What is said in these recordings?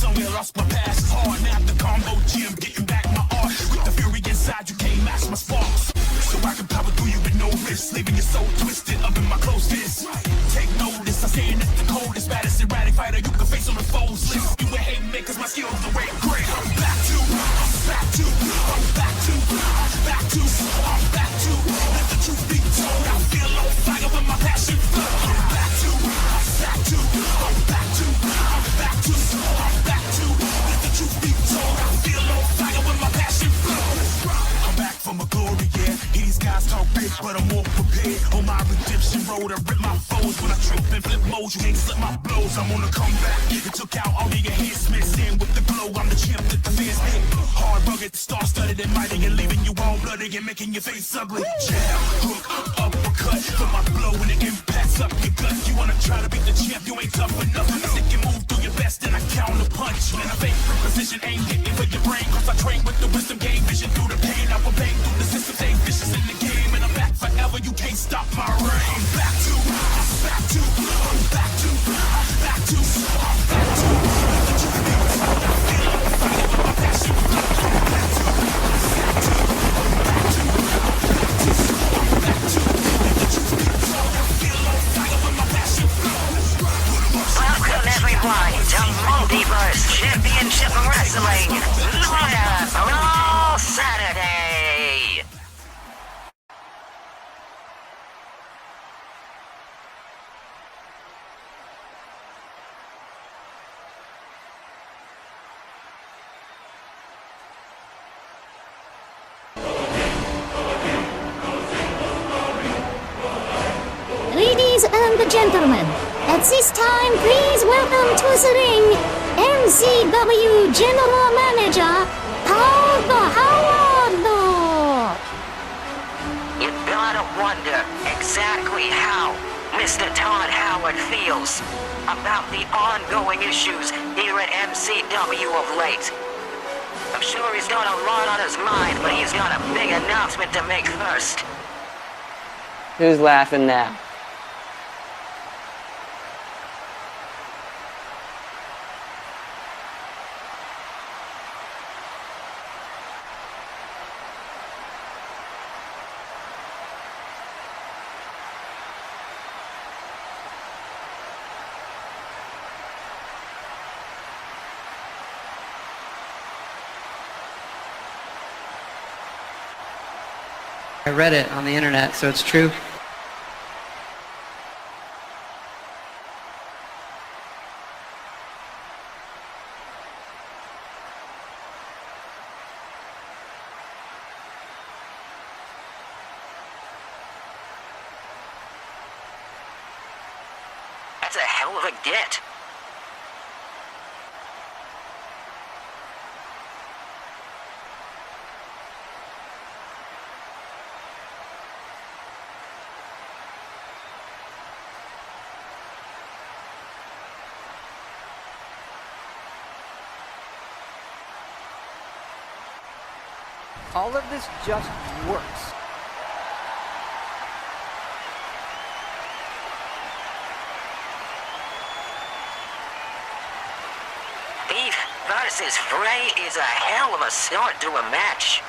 lonely, I lost my past. It's hard now, the combo gym, getting back my art. With the fury inside, you can't match my sparks. So I can power through you with no risk, leaving your soul twisted up in my close fist. Take notice, I'm saying it's the coldest, baddest erratic fighter you can face on the foes list. You ain't hating me, cause my skills are way great. I'm back to, let the truth be told. I feel on fire when my passion flow. I'm back to, let the truth be told. I feel on fire when my passion flow. I'm back for my glory, yeah. These guys talk big, but I'm more prepared. On my redemption road, I rip my foes. When I trip and flip modes, you can't slip my blows. I'm on the comeback. It took out all the enhancements. In with the glow, I'm the champ that the fans hate. Hard, rugged, star-studded and mighty, and leaving you all bloody and making your face ugly. Jab, hook, uppercut. For my blow when it impacts up your gut. You wanna try to beat the champ, you ain't tough enough. I think you move through your best and I counter punch. Man, I fake for precision, ain't hitting for your brain. Cause I train with the wisdom, gain vision through the pain. I will bang through the system, stay vicious in the game. And I'm back forever, you can't stop my reign. I'm back to, let the truth be told. I feel on fire with my passion flow. I'm back to, let the truth be told. I feel on fire with my passion flow. Welcome everyone to Multiverse Championship Wrestling live Raw Saturday. Ladies and gentlemen, at this time, please welcome to the ring MCW General Manager Todd Howard. You gotta wonder exactly how Mr. Todd Howard feels about the ongoing issues here at MCW of late. I'm sure he's got a lot on his mind, but he's got a big announcement to make first. Who's laughing now? I read it on the internet, so it's true. That's a hell of a get. All of this just works. Beef versus Frey is a hell of a start to a match.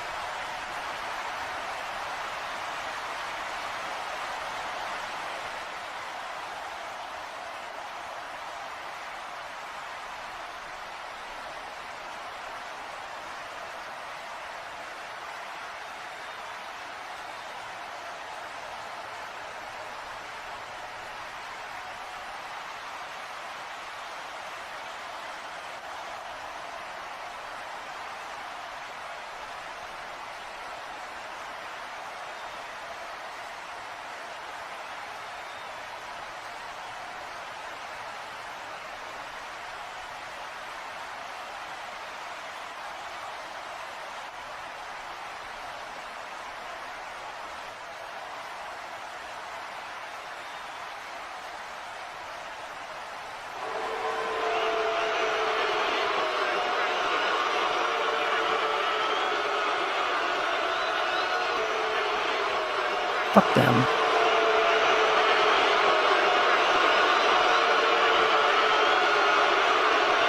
Fuck them.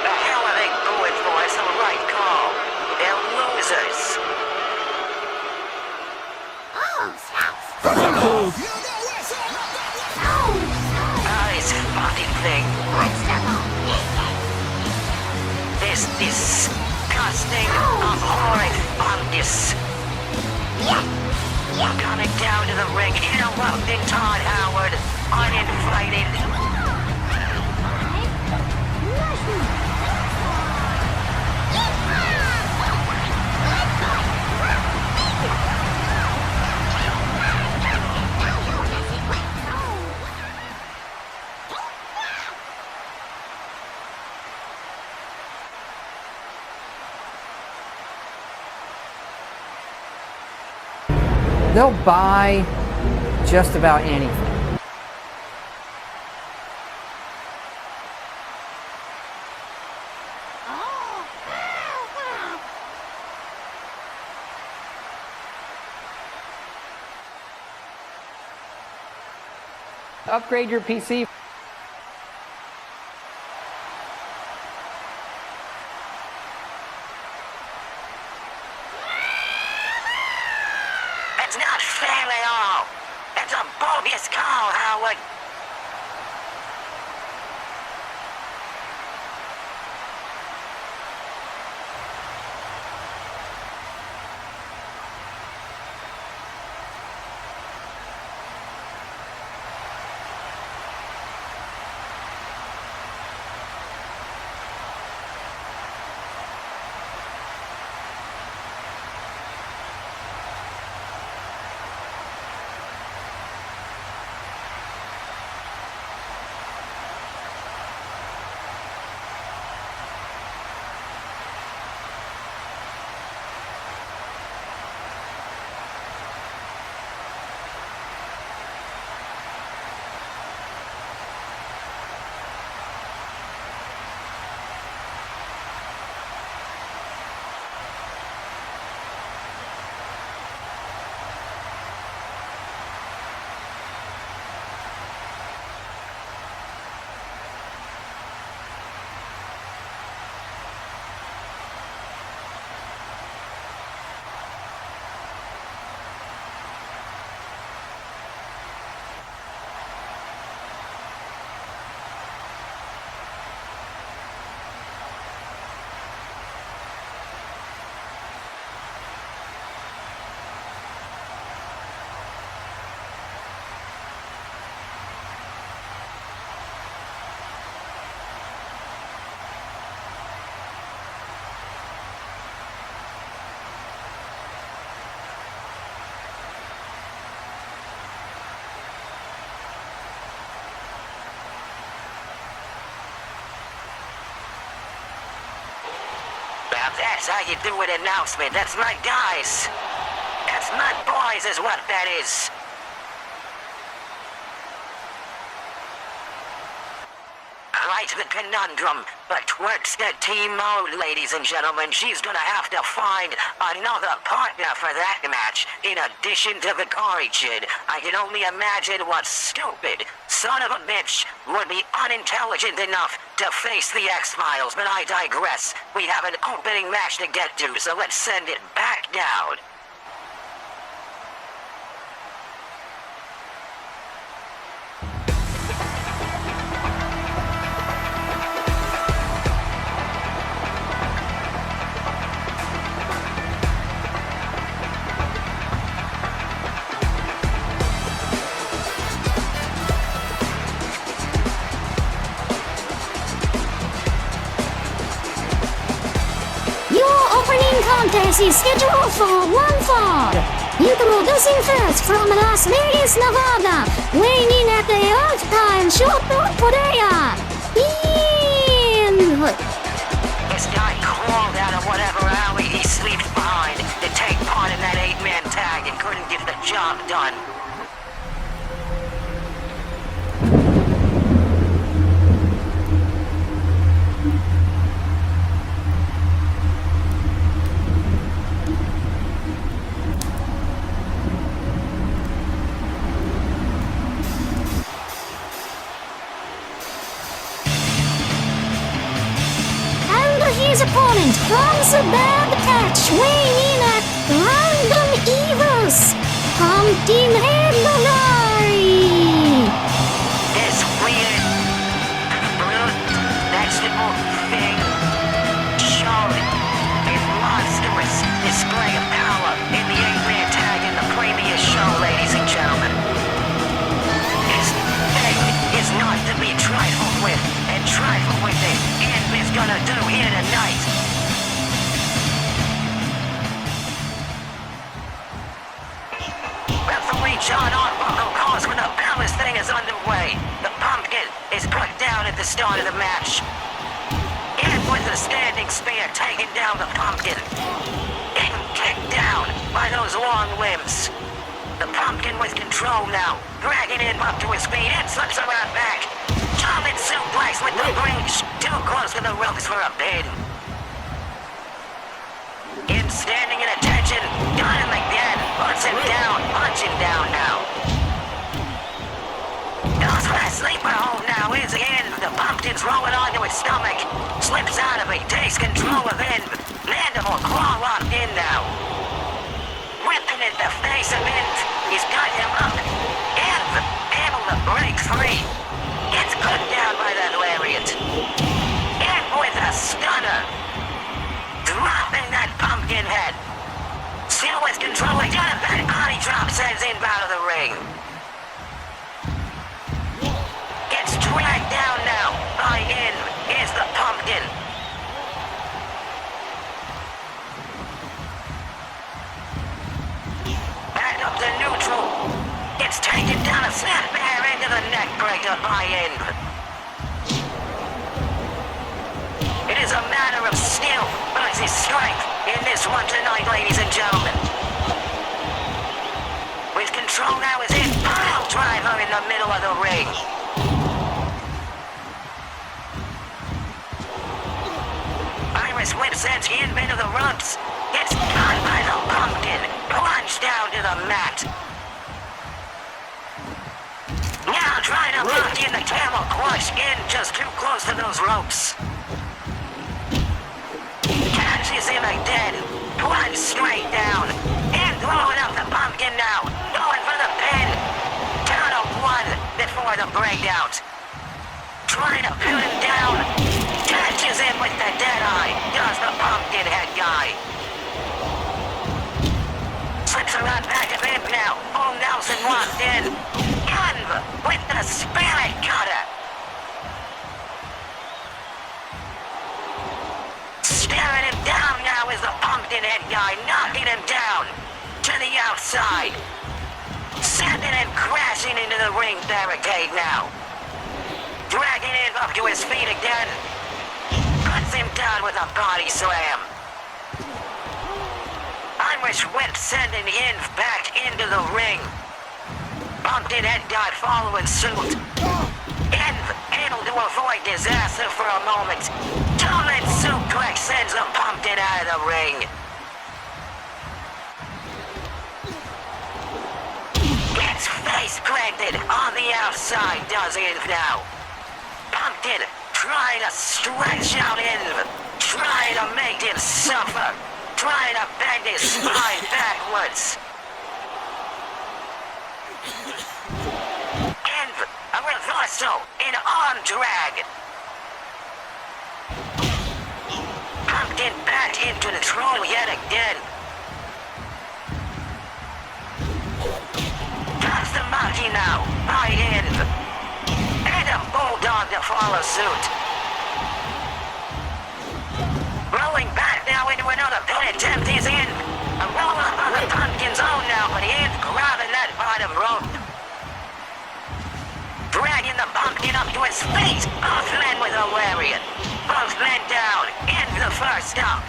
The hell are they this disgusting, abhorrent fungus. Coming down to the ring, interrupting Todd Howard, uninvited. They'll buy just about anything. Upgrade your PC. That's not fair at all. That's a bogus call, Howard. Now that's how you do an announcement. That's not guys. That's not boys is what that is. Quite the conundrum, but Twerk's got team mode, ladies and gentlemen. She's gonna have to find another partner for that match, in addition to the Cory Kid. I can only imagine what stupid son of a bitch would be unintelligent enough to face the X-Files, but I digress. We have an opening match to get to, so let's send it back down. Contest is scheduled for one fall. Introducing first from Las Vegas, Nevada, weighing in at the Earth-time short player, Ian. This guy crawled out of whatever alley he slept behind to take part in that 8-man tag and couldn't get the job done. His opponent from the bad patch, weighing in at Random Evils from Team Headlonary. This weird, brute, vegetable thing here tonight. Referee John Arbuckle calls when the balance thing is underway. The pumpkin is put down at the start of the match. And with a standing spear taking down the pumpkin. And kicked down by those long limbs. The pumpkin with control now, dragging him up to his feet and slips around back. German suplex with the reach, too close to the ropes for a pin. Him standing in attention, got him again, puts him down, punching down now. Goes for a sleeper hold now, is in. The pumpkin's rolling onto his stomach, slips out of it, takes control of him. Mandible claw locked in now. Whipping at the face of it, he's got him up, and able to break free. Gets put down by that lariat. And with a stunner, dropping that pumpkin head. Still with control, he got a back body drop, sends him out of the ring. Gets dragged down now, by in is the pumpkin. Up to neutral. It's taken down a snap bear into the neck breaker by end. It is a matter of skill versus strength in this one tonight, ladies and gentlemen. With control now is in pile driver in the middle of the ring. Iris Whip sends him into the ropes. Gets caught by the pumpkin, plunged down to the mat. Now trying to lock in the camel clutch in just too close to those ropes. Catches him again, plunged straight down, and throwing up the pumpkin now, going for the pin. Down to one before the breakout. Trying to pin him down, catches him with the dead eye, does the pumpkin head guy. Slips around back of him now. Full Nelson walked in. And with the spirit cutter. Staring him down now is the pumpkin head guy, knocking him down to the outside. Sending him crashing into the ring barricade now. Dragging him up to his feet again. Puts him down with a body slam. Irish Whip sending in back into the ring. Pumpkin head guy following suit. And able to avoid disaster for a moment. German suplex sends the pumpkin out of the ring. Gets face planted on the outside, does it now. Pumpkin trying to stretch out in, trying to make him suffer. Trying to bend his spine backwards. And a reversal in arm drag. Pumpkin back into control yet again. Cuts the monkey now, by end. And a bulldog to follow suit. Rolling back now into another pin attempt, he's in. A roll up on the pumpkin's own now, but he ain't grabbing that bottom rope. Dragging the pumpkin up to his feet. Both men with a lariat. Both men down. Into the first stop.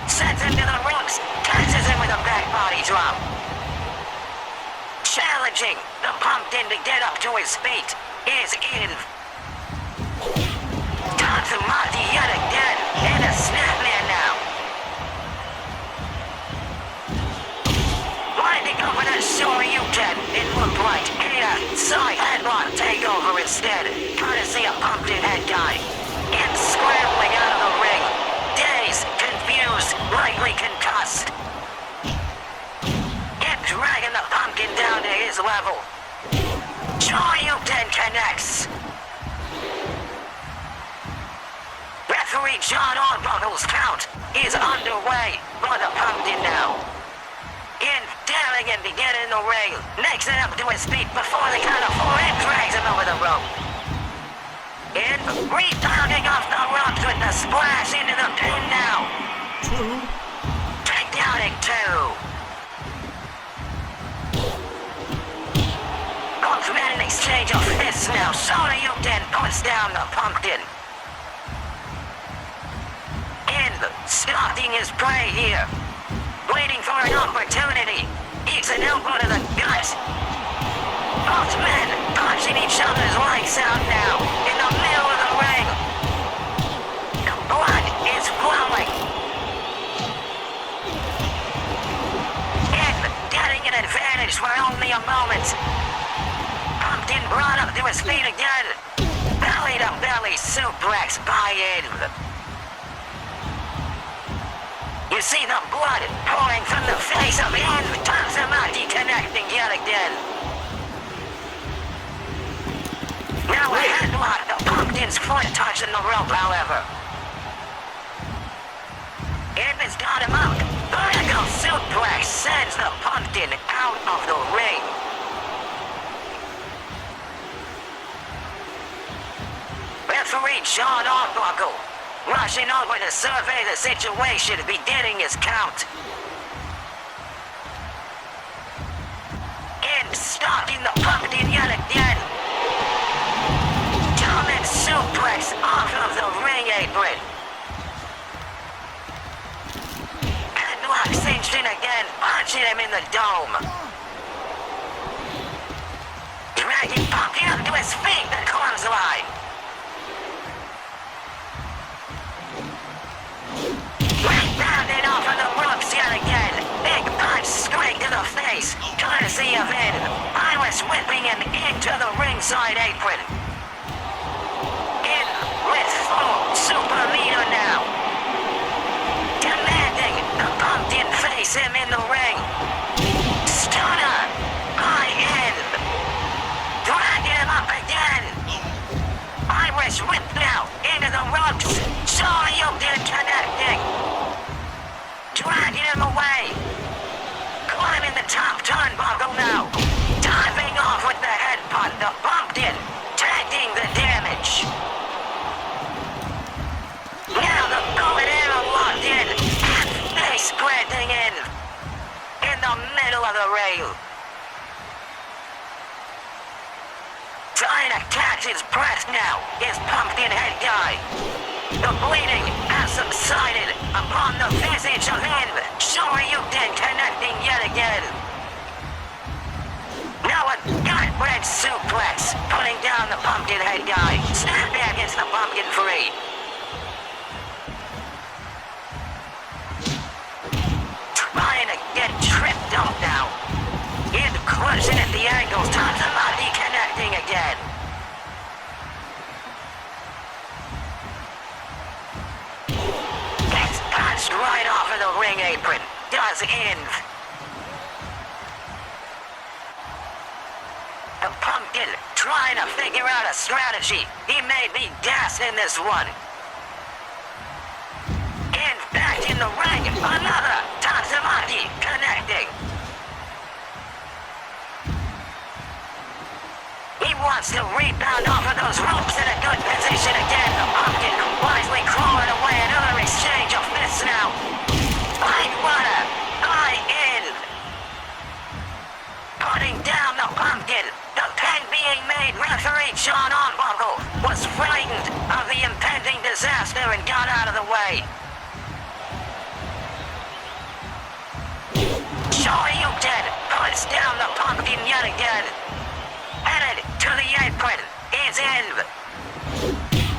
Sends him to the ropes. Catches him with a back body drop. Challenging the pumpkin to get up to his feet. Is in. Tatsumaki yet again, and a snapman now. Winding over that Shoryuken, it looked like a side headlock takeover instead, courtesy of Pumpkin Head Guy. And scrambling out of the ring, dazed, confused, likely concussed. And dragging the pumpkin down to his level. Shoryuken connects. Referee John Arbuckle's count is underway for the pumpkin now. In daring him to get in the ring, makes it up to his feet before the count of four and drags him over the rope. In rebounding off the ropes with the splash into the pin now. Takedowning 2. Both men in exchange of fists now. Shoryuken puts down the pumpkin. Stalking his prey here. Waiting for an opportunity. Eats an elbow to the gut. Both men punching each other's lights out now. In the middle of the ring. The blood is flowing. And getting an advantage for only a moment. Pumpkin brought up to his feet again. Belly to belly suplex by in. You see the blood pouring from the face of him. Tazamaki connecting yet again. Now a headlock. The pumpkin's foot touching the rope, however. Ed has got him out. Vertical suplex sends the pumpkin out of the ring. Referee John Arbuckle rushing over to survey the situation, beginning his count. And stalking the pumpkin yet again. German suplex off of the ring apron. Headlock cinched in again, punching him in the dome. Dragging Pumpkin up to his feet, the clothesline. Rounded off of the ropes yet again. Big punch straight to the face. Courtesy of Ed. Iris whipping him into the ringside apron. In with full super leader now. Commanding the pumpkin face him in the ring. Stunner. High end. Dragging him up again. Iris whipped now into the ropes. Shoryuken connecting. Dragging him away. Climbing the top turnbuckle now. Diving off with the headbutt. The pumpkin taking the damage. Now the bow and arrow locked in. Face planting in. In the middle of the rail. Trying to catch his breath now is Pumpkin Head Guy. The bleeding has subsided upon the visage of him. Shoryuken connecting yet again. Now a gut-wrench suplex, putting down the Pumpkin Head Guy. Snapback gets the pumpkin free. Trying to get tripped up now. In crushing at the ankles, Tazamaki connecting again. Gets punched right off of the ring apron. Does Inv. The pumpkin trying to figure out a strategy. He may be gassed in this one. Inv back in the ring. Another Tazamaki connecting. He wants to rebound off of those ropes in a good position again. The pumpkin wisely crawling away. Another exchange of fists now. Fine runner. High in. Putting down the pumpkin. The pen being made. Referee John Arbuckle was frightened of the impending disaster and got out of the way. Shoryuken puts down the pumpkin yet again. Headed to the apron is in.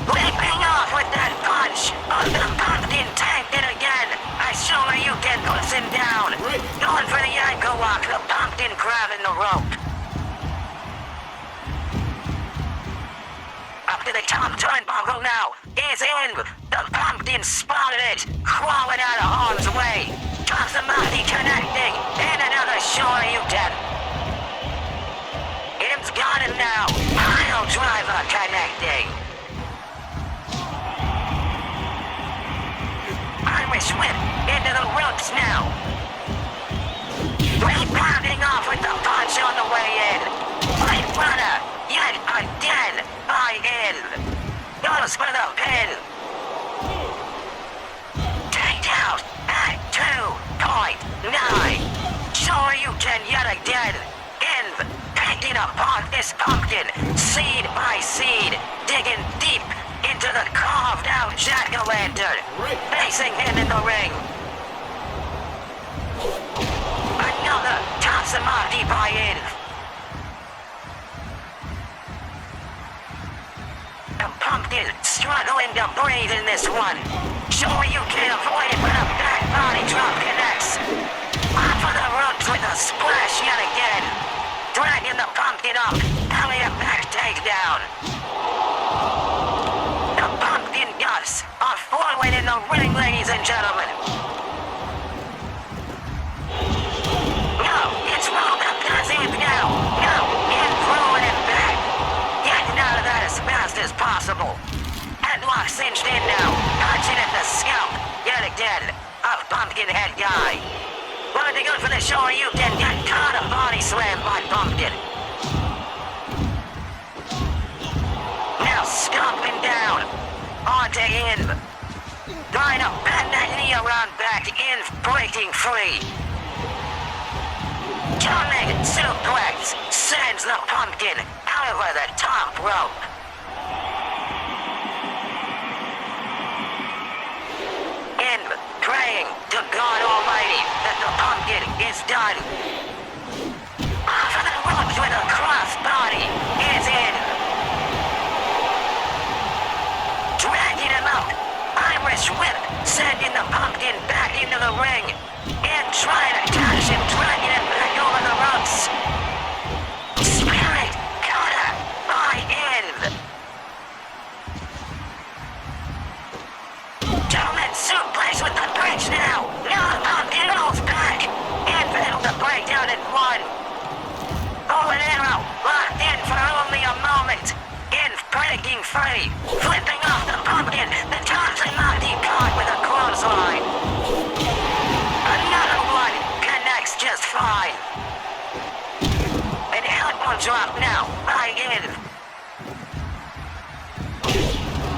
Leaping off with that punch. Oh, the pumpkin tanked it again. Shoryuken puts him down. Going for the ankle lock. The pumpkin grabbing the rope. Up to the top turnbuckle now is in. The pumpkin spotted it. Crawling out of harm's way. Tazamaki connecting. And another Shoryuken. Im's got him now. Pile driver connecting. Irish whip into the ropes now. Rebounding off with the punch on the way in. Right runner yet again by in. Goes for the pin. this pumpkin, seed by seed, digging deep into the carved-out jack-o'-lantern, facing him in the ring. Another Tatsamaki buy-in. The pumpkin struggling to breathe in this one. Sure you can avoid it when a back body drop connects. Off of the ropes with a splash yet again. Dragging the pumpkin up, having a back takedown. The pumpkin guts are forward in the ring, ladies and gentlemen. No, it's rolled up, does it now? No, and throwing it back. Getting out of that as fast as possible. Headlock cinched in now, punching at the scalp. Yet again, a pumpkin head guy. Wanted to go for the show, you can get caught a body slam by Pumpkin. Now stomping down onto Inv. Trying to bend that knee around back, Inv breaking free. Coming suplex sends the Pumpkin over the top rope. Inv praying to God Almighty that the pumpkin is done. Off of the ropes with a cross body is in. Dragging him out. Irish whip sending the pumpkin back into the ring. And trying to catch him, dragging him back over the ropes. Spirit cutter by Inv. Gentlemen, suplex with the bridge now. Now the pumpkin rolls back. And able to break down in one. Oh, an arrow locked in for only a moment. Inv breaking free. Flipping off the pumpkin. The Tatsamaki caught with a clothesline. Another one connects just fine. An elbow drop now by Inv.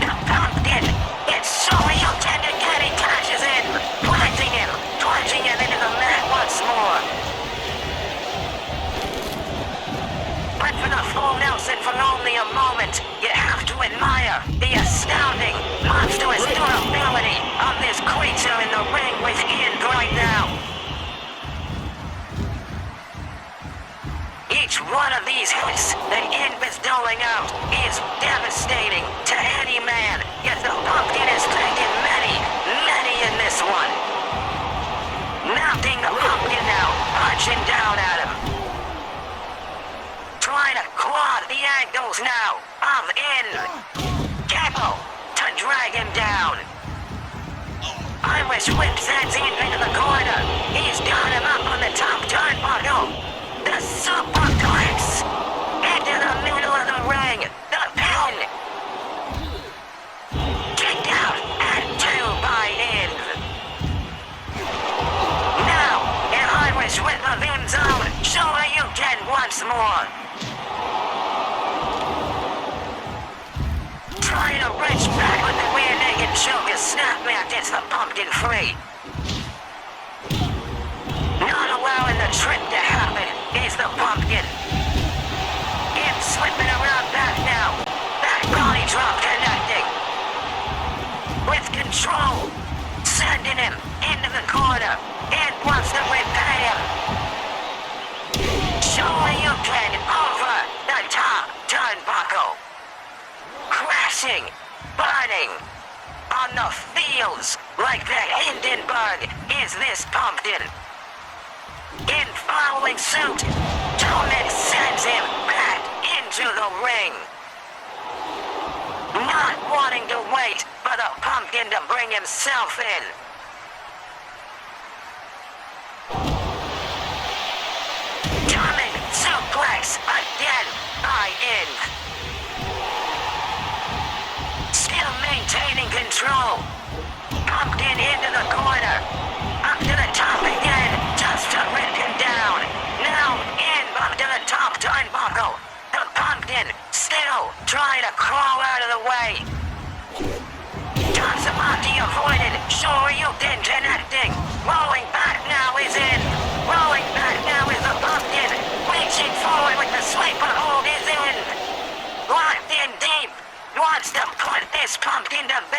The pumpkin, it's so you can get he cashes in, plunging him into the mat once more. But for the full Nelson for only a moment, you have to admire the astounding, monstrous durability of this creature in the ring with Inv right now. Each one of these hits that Inv is doling out is devastating to any man, yet the pumpkin has taken many in this one. Mounting the pumpkin now, punching down at him. Trying to quad the ankles now of Inv. Cable to drag him down. Irish whip sends Inv into the corner. He's got him up on the top turnbuckle. The superplex into the middle of the ring. The pin. Kicked out and two by Inv. Now, an Irish whip of Inv's own. Show her you can once more. Trying to reach back with the rear naked choke as Snapmare gets the pumpkin free. Not allowing the trick to happen is the pumpkin. Inv slipping around back now. Back body drop connecting. With control. Sending him into the corner. And wants to repay him. Surely you can over the top turnbuckle. Crashing, burning, on the fields like the Hindenburg is this pumpkin. In following suit, Tomek sends him back into the ring. Not wanting to wait for the pumpkin to bring himself in. Tomek suplex again by Inv. Still maintaining control. Pumpkin into the corner. Up to the top again, just to rip him down. Now Inv up to the top turnbuckle. The pumpkin still trying to crawl out of the way. Tatsamaki avoided. Sure you did connecting. Rolling back now is in. Rolling back now is the pumpkin. Reaching forward with the sleeper hold is in.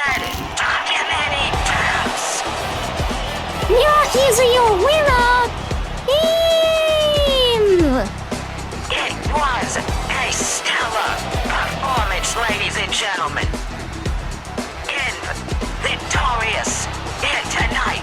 red documenting taps. Yeah, he's your winner! Team! It was a stellar performance, ladies and gentlemen. Victorious here tonight.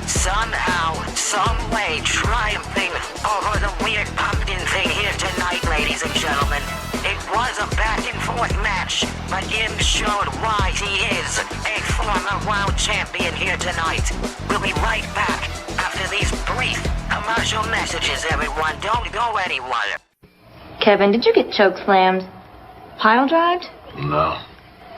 Somehow, some way, triumphing over the weird pumpkin thing here tonight, ladies and gentlemen. It was a back-and-forth match, but Im showed why he is a former world champion here tonight. We'll be right back after these brief commercial messages, everyone. Don't go anywhere. Kevin, did you get choke slammed? Pile drived? No.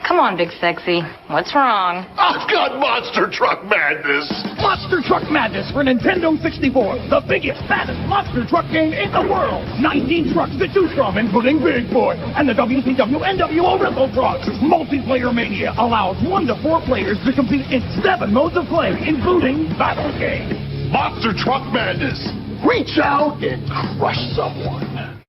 Come on, Big Sexy. What's wrong? I've got Monster Truck Madness! Monster Truck Madness for Nintendo 64. The biggest, fattest monster truck game in the world. 19 trucks to choose from, including Big Boy and the WCW NWO Rental Trucks. Multiplayer Mania allows 1 to 4 players to compete in 7 modes of play, including Battle Game. Monster Truck Madness! Reach out and crush someone.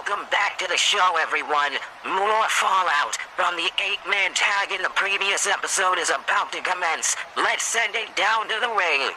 Welcome back to the show, everyone. More fallout from the 8-man tag in the previous episode is about to commence. Let's send it down to the ring.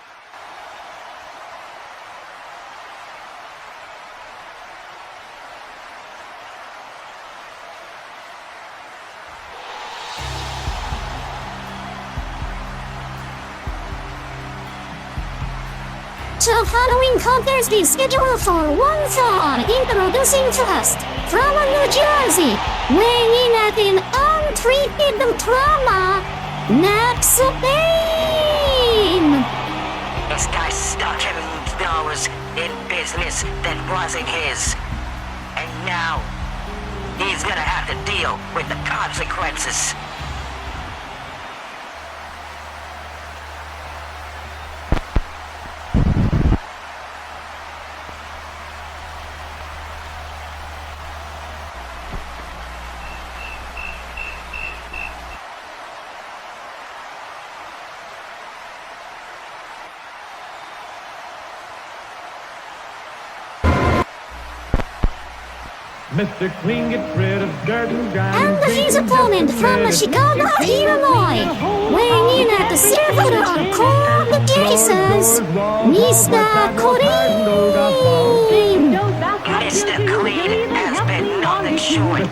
The following contest is scheduled for one fall. Introducing first, from New Jersey, weighing in at an untreated trauma, Max Payne. This guy's stuck in those in business that wasn't his. And now, he's gonna have to deal with the consequences. Mr. Clean gets rid of dirt and grime. And his opponent from Chicago, Illinois, weighing in at 7 cold cases, Mr. Clean. Mr. Clean has been nothing short of a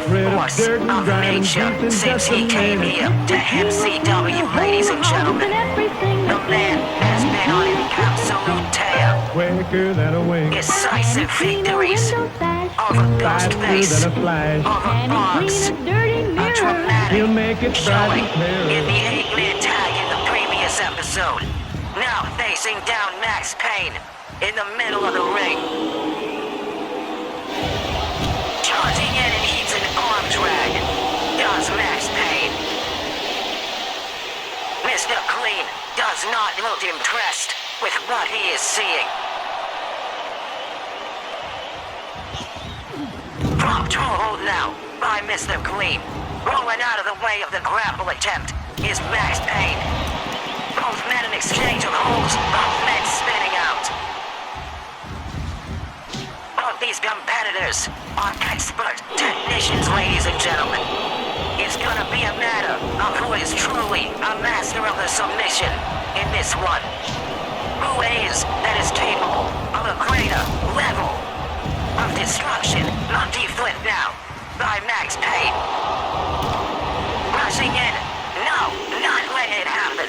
force of nature since he came here to MCW, ladies and gentlemen. The man has been on an absolute tear. Quicker than a wing. Decisive victories over Ghostface, over Bugs, a dramatic showing in the 8-man tag in the previous episode. Now facing down Max Payne in the middle of the ring. Charging in and he's an arm drag. Does Max Payne. Mr. Clean does not look impressed with what he is seeing. Dropped to a hold now by Mr. Clean. Rolling out of the way of the grapple attempt is Max Payne. Both men in exchange of holds, both men spinning out. Both these competitors are expert technicians, ladies and gentlemen. It's gonna be a matter of who is truly a master of the submission in this one. Who it is that is capable of a greater level of destruction. Not deflipped now by Max Payne. Rushing in. No, not letting it happen.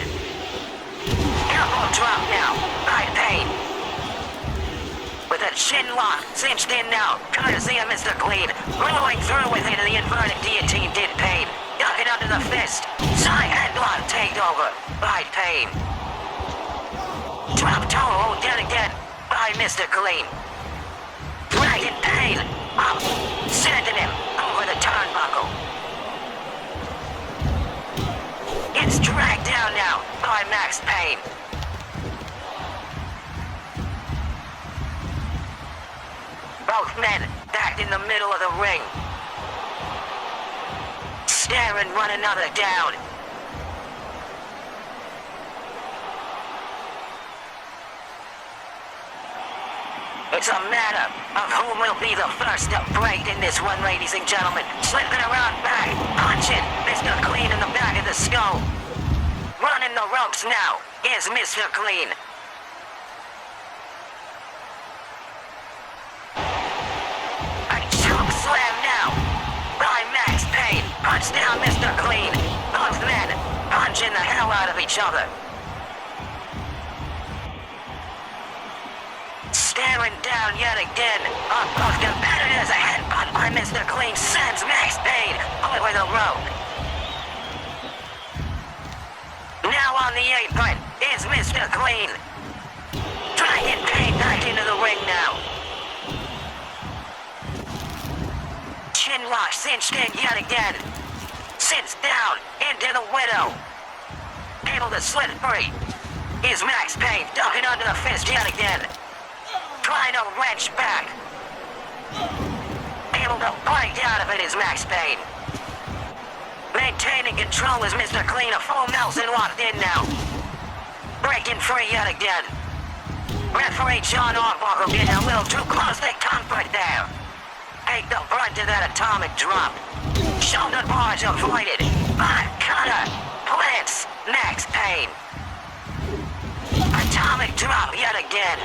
Elbow drop now by Payne. With a chin lock cinched in now, courtesy of Mr. Clean. Rolling through with it in the inverted guillotine did Payne. Ducking under the fist. Side headlock takeover by Payne. Drop toe hold yet again by Mr. Clean. Dragging Payne up, sending him over the turnbuckle. It's dragged down now by Max Payne. Both men back in the middle of the ring. Staring one another down. It's a matter of who will be the first to break in this one, ladies and gentlemen. Slipping around back, punching Mr. Clean in the back of the skull. Running the ropes now is Mr. Clean. A choke slam now by Max Payne. Punch down Mr. Clean. Both men punching the hell out of each other. Staring down yet again on both competitors. A headbutt by Mr. Clean sends Max Payne over the rope. Now on the apron is Mr. Clean. Dragging Payne back into the ring now. Chin lock cinched in yet again. Sits down into the widow. Able to slip free is Max Payne, ducking under the fist yet again. Trying to wrench back. Able to break out of it is Max Payne. Maintaining control is Mr. Clean, a full Nelson locked in now. Breaking free yet again. Referee John Arbuckle getting a little too close to comfort there. take the brunt of that atomic drop. Shoulder barge avoided. Cutter. Plants. Max Payne. Atomic drop yet again.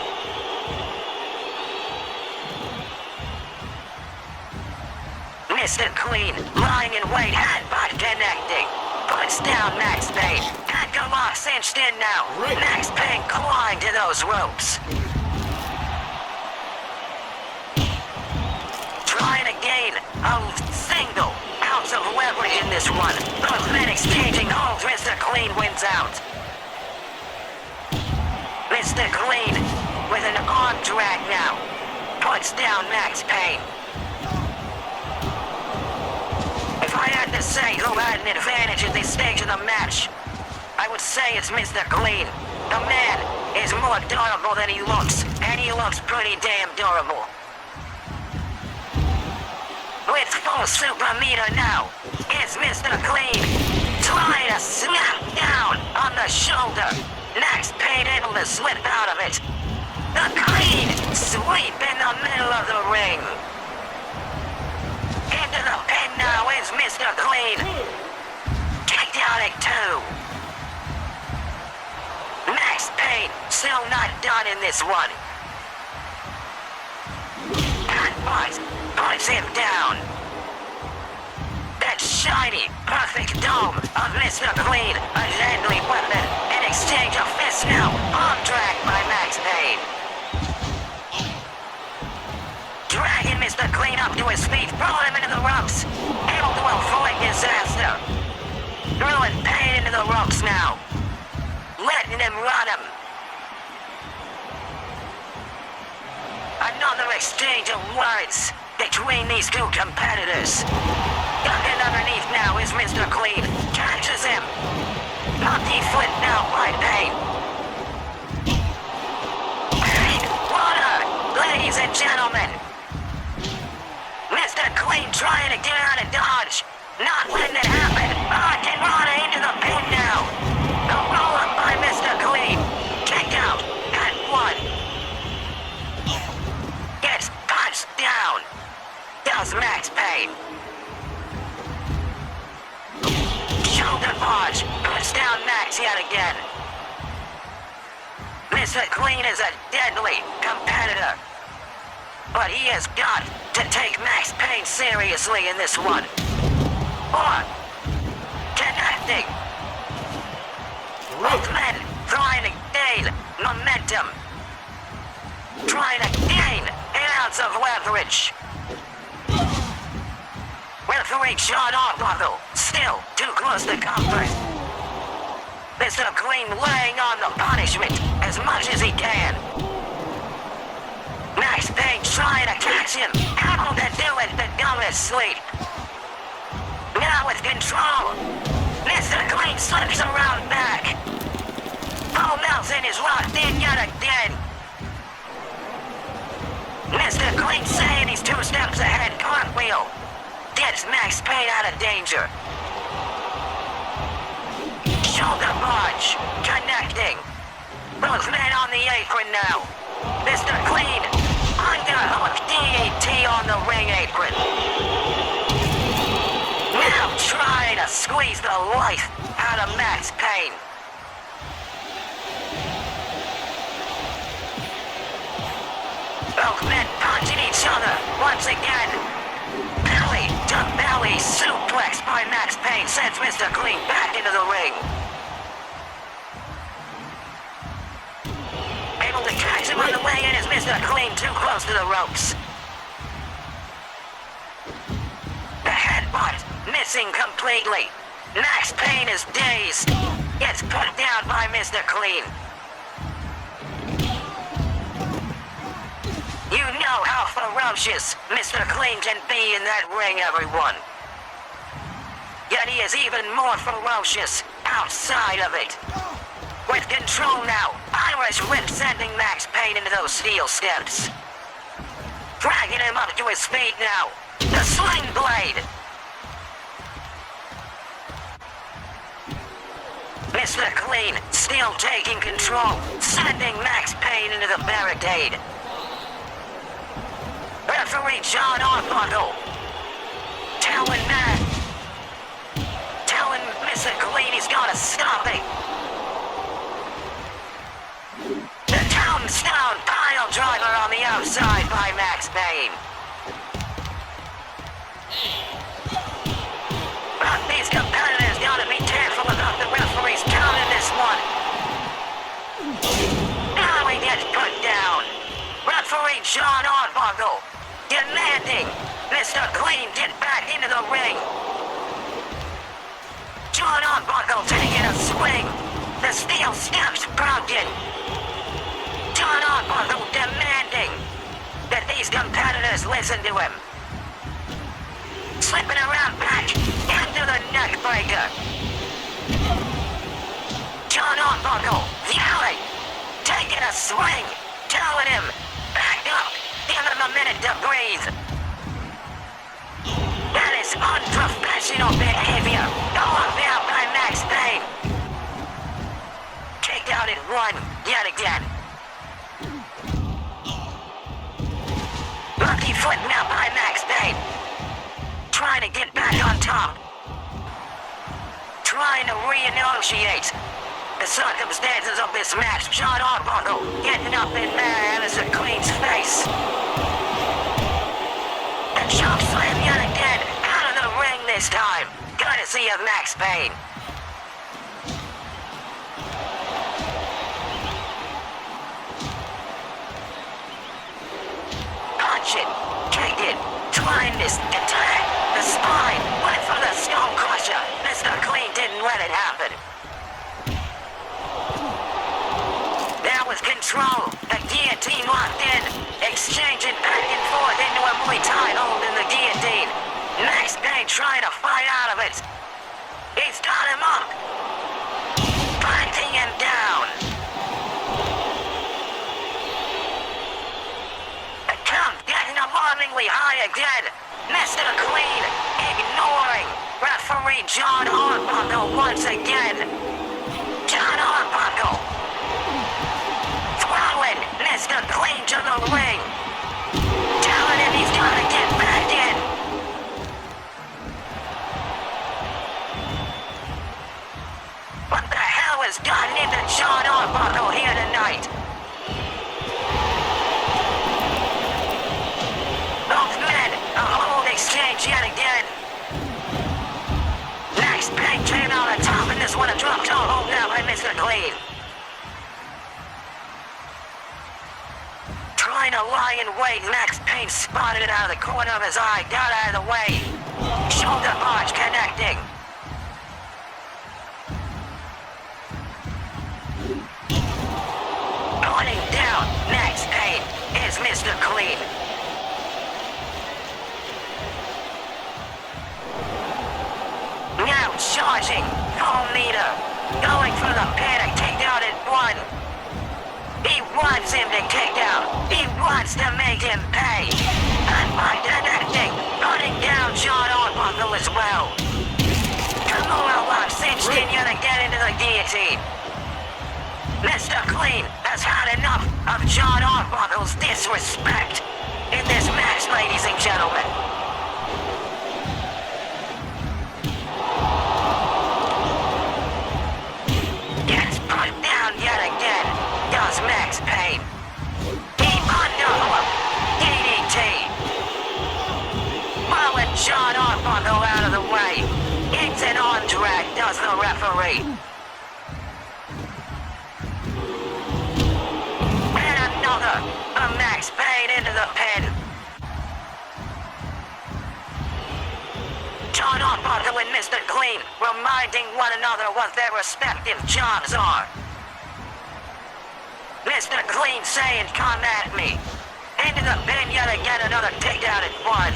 Mr. Clean, lying in wait, headbutt connecting. Puts down Max Payne. Ankle lock cinched in now. Max Payne clawing to those ropes. Trying again. A single ounce of leverage in this one. Both men exchanging holds. Mr. Clean wins out. Mr. Clean with an arm drag now. Puts down Max Payne. If I had to say who had an advantage at this stage of the match, I would say it's Mr. Clean. The man is more durable than he looks, and he looks pretty damn durable. With full super meter now, it's Mr. Clean trying to snap down on the shoulder. Max Payne able to slip out of it. The Clean sweep in the middle of the ring. Into the pin now is Mr. Clean. Kicked out at 2. Max Payne still not done in this one. But puts him down. That shiny, perfect dome of Mr. Clean, a deadly weapon. In exchange of fists now, arm drag by Max Payne. Dragging Mr. Clean up to his feet, throwing him into the ropes. Able to avoid disaster. Throwing Payne into the ropes now. Letting him run him. Another exchange of words between these two competitors. Ducking underneath now is Mr. Clean. Catches him. Multi-foot now by Payne. Payne, water! Ladies and gentlemen. Mr. Clean trying to get out of dodge. Not letting it happen. Rana into the pin now. The roll-up by Mr. Clean. Kick out at 1. Gets punched down. Does Max Payne. Shoulder barge. Puts down Max yet again. Mr. Clean is a deadly competitor. But he has got to take Max Payne seriously in this one. Or connecting. Both men trying to gain momentum. Trying to gain an ounce of leverage. Referee John Arbuckle still too close to comfort. Mr. Clean laying on the punishment as much as he can. Max Payne trying to catch him. Able to do it to go to sleep. Now with control. Mr. Clean slips around back. Paul Nelson is locked in yet again. Mr. Clean saying he's 2 steps ahead. Cartwheel. Gets Max Payne out of danger. Shoulder barge. Connecting. Both men on the apron now. Mr. Clean. Underhook DAT on the ring apron. Now trying to squeeze the life out of Max Payne. Both men punching each other once again. Belly to belly suplex by Max Payne sends Mr. Clean back into the ring. Able to catch him on the way in is Mr. Clean too close to the ropes. The headbutt missing completely. Max Payne is dazed. Gets put down by Mr. Clean. You know how ferocious Mr. Clean can be in that ring, everyone. Yet he is even more ferocious outside of it. With control now, Irish whip sending Max Payne into those steel steps. Dragging him up to his feet now. The sling blade. Mr. Clean still taking control, sending Max Payne into the barricade. Referee referee John Arbuckle. Telling Mr. Clean he's gotta stop it. The tombstone pile driver on the outside by Max Payne. But these competitors gotta be careful about the referees counting this one. Now he gets put down. Referee John Arbuckle demanding Mr. Clean get back into the ring. John Arbuckle taking a swing. The steel steps broken. John Arbuckle demanding that these competitors listen to him. Slipping around back into the neck breaker. John Arbuckle yelling, taking a swing, telling him, back up, give him a minute to breathe. That is unprofessional behavior. Go up now by Max Payne. Kicked out in one, yet again. Lucky foot now by Max Payne. Trying to get back on top. Trying to renegotiate the circumstances of this match. John Arbuckle getting up in Mr. Clean's face. The choke slam yet again. Out of the ring this time. Courtesy of Max Payne. Punch it, kick it, trying this attack. The spine went for the skull crusher. Mr. Clean didn't let it happen. There was control. The guillotine locked in. Exchanging back and forth into a Muay Thai hold in the guillotine. Max Payne trying to fight out of it. He's got him up. Fighting him down. The count getting alarmingly high again. Mr. Clean ignoring referee John Arbuckle once again. John Arbuckle throwing Mr. Clean to the ring. Telling him he's gotta get back in. What the hell has gotten into John Arbuckle here tonight? Both men, a hold exchange yet again. Max Payne came out on top in this one, a drop toe hold now by Mr. Clean. Trying to lie in wait, Max Payne spotted it out of the corner of his eye, got out of the way. Shoulder barge connecting. Pointing down, Max Payne is Mr. Clean. Now charging, home meter, going for the pin, a takedown at one. He wants him to kick out. He wants to make him pay. And by connecting, putting down John Arbuckle as well. Kimura lock cinched in yet again into the guillotine. Mr. Clean has had enough of John Arbuckle's disrespect in this match, ladies and gentlemen. Gets put down yet again, does Max Payne. Deep underhook, DDT. Mulling John Arbuckle out of the way. It's an on drag, does the referee. And another of Max Payne into the pin. John Arbuckle and Mr. Clean reminding one another what their respective jobs are. Mr. Clean saying, come at me. Into the pin yet again, another takedown at one.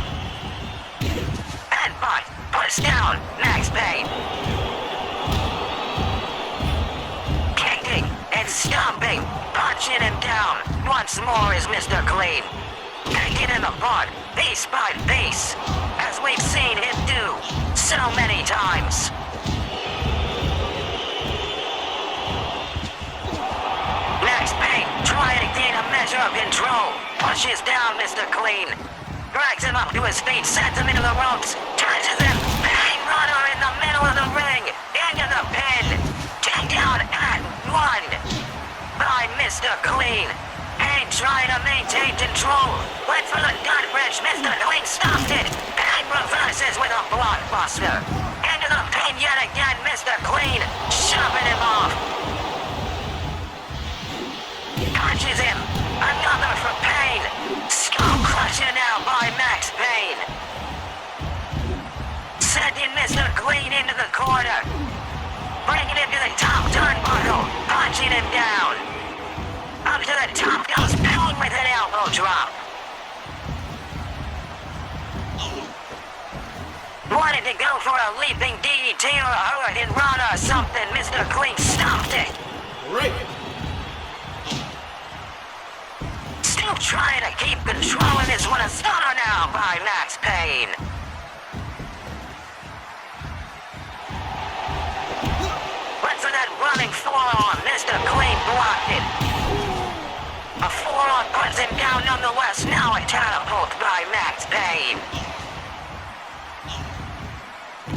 And but push down Max Payne. Kicking and stomping, punching him down. Once more is Mr. Clean. Taking him apart, piece by piece, as we've seen him do so many times. Max Payne trying to gain a measure of control, pushes down Mr. Clean. drags him up to his feet, sets him into the ropes, touches him, Pain Runner in the middle of the ring, into the pin, takedown at 1 by Mr. Clean. Pain trying to maintain control, went for the gut bridge, Mr. Clean stopped it, Pain reverses with a blockbuster, into the pin yet again, Mr. Clean, shoving him off. Punches him. Another for Pain. Skull crusher now by Max Payne. Sending Mr. Clean into the corner. Bringing him to the top turnbuckle. Punching him down. Up to the top goes Pain with an elbow drop. Wanted to go for a leaping DDT or a hurricane run or something. Mr. Clean stopped it. Right. Still trying to keep control of this one. A stunner now by Max Payne. Went for that running forearm. Mr. Clean blocked it. A forearm puts him down nonetheless. Now a catapult by Max Payne.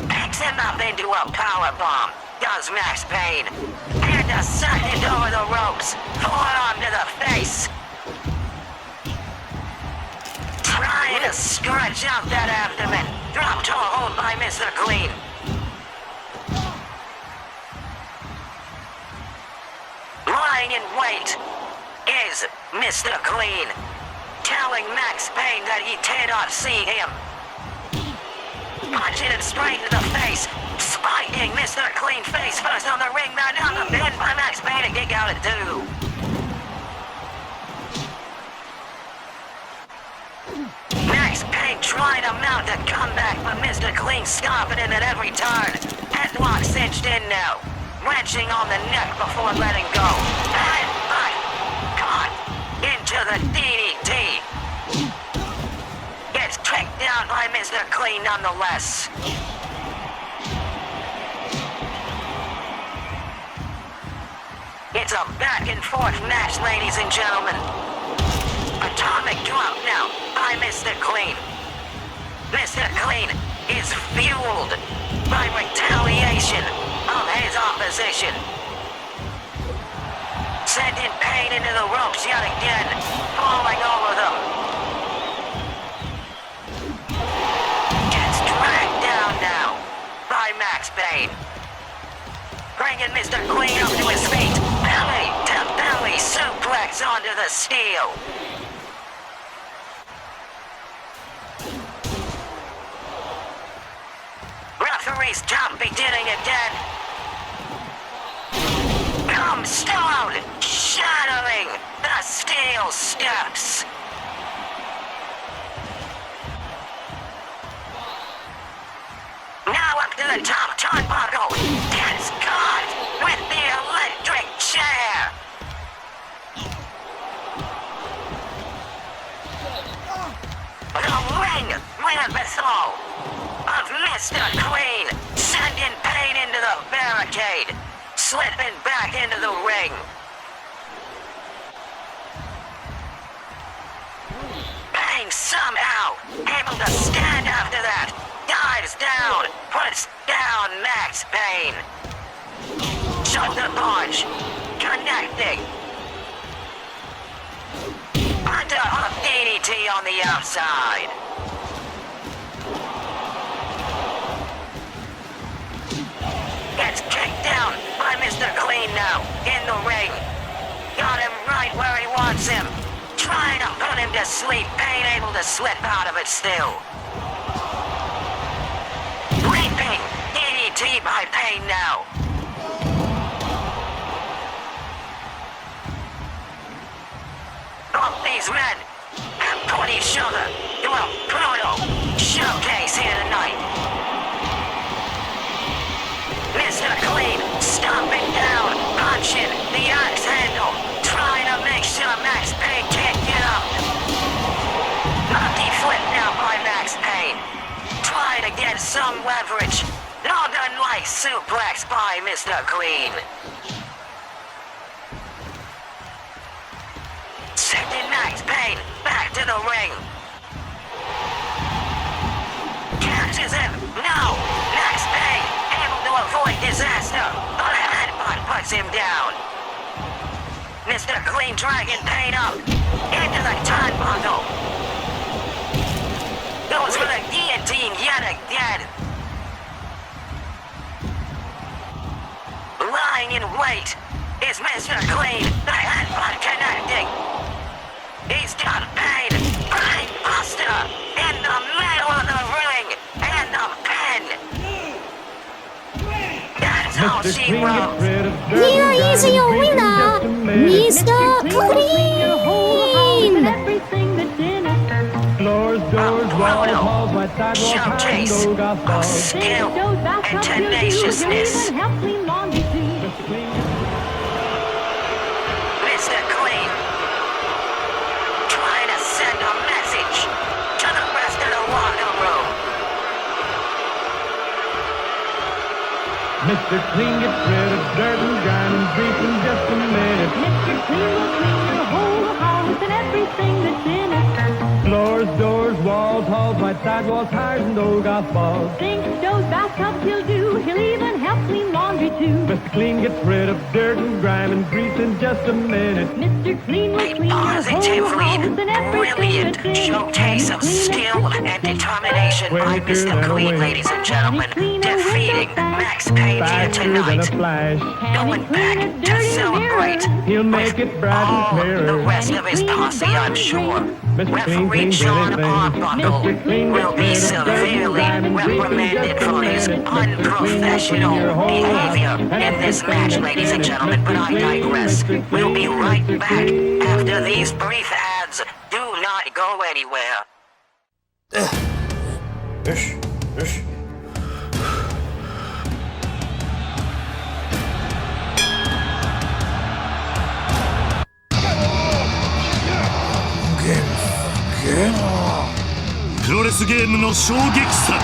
Picks him up into a powerbomb. Does Max Payne. And a second over the ropes. Forearm to the face. Trying to stretch out that abdomen. Drop to a hold by Mr. Clean. Lying in wait is Mr. Clean. Telling Max Payne that he cannot see him. Punching him straight in the face. Spiking Mr. Clean face first on the ring mat. On the pin by Max Payne to kick out at 2. Max Payne trying to mount a comeback, but Mr. Clean stopping him at every turn. Headlock cinched in now. Wrenching on the neck before letting go. Headbutt. Caught into the DDT. Gets kicked down by Mr. Clean nonetheless. It's a back and forth match, ladies and gentlemen. Atomic drop now by Mr. Clean. Mr. Clean is fueled by retaliation of his opposition. Sending Pain into the ropes yet again, falling over them. Gets dragged down now by Max Payne. Bringing Mr. Clean up to his feet. Belly to belly suplex onto the steel. Referee's count beginning again. Comes down, shattering the steel steps. Now up to the top turnbuckle. Gets caught with the electric chair. The ring wherewithal of Mr. Clean, sending Pain into the barricade, slipping back into the ring. Pain somehow able to stand after that, dives down, puts down Max Payne. Shoulder punch, connecting. Under a DDT on the outside. Gets kicked down by Mr. Clean now, in the ring. Got him right where he wants him. Trying to put him to sleep, Pain able to slip out of it still. Leaping DDT by Pain now. Both these men have put each other to a brutal showcase here tonight. Mr. Clean stomping down, punching the axe handle, trying to make sure Max Payne can't get up. Monkey flip now by Max Payne. Trying to get some leverage. Northern Light suplex by Mr. Clean. Sending Max Payne back to the ring. knocks him down. Mr. Clean Dragon paid up into the time bundle. Goes for the guillotine yet again. Lying in wait is Mr. Clean, the headbutt connecting. He's got pain, Buster in the middle of the ring, and the pin. That's all she wrote. Here is your winner, Mr. Clean! Showcase of skill and tenaciousness. Mr. Clean, trying to send a message to the rest of the locker room. Mr. Clean gets rid of dirt and grime and grease in just a minute. Mr. Clean will clean your whole house and everything that's in it. Floors, doors, walls, halls, white sidewalls, tires, and old golf balls. Sinks, stoves, bathtubs, he'll do. He'll even help clean laundry too. Mr. Clean gets rid of dirt and grime and grease in just a minute. Mr. Clean will clean your whole house and everything Brilliant that's in it. showcase of skill and determination by Mr. Clean, ladies and gentlemen, defeating Max Payne here tonight. Going back to celebrate with all the rest of his posse, I'm sure. Referee John Arbuckle will be severely reprimanded for his unprofessional behavior in this match, ladies and gentlemen, but I digress. We'll be right back after these brief ads. Do not go anywhere.プロレスゲームの衝撃作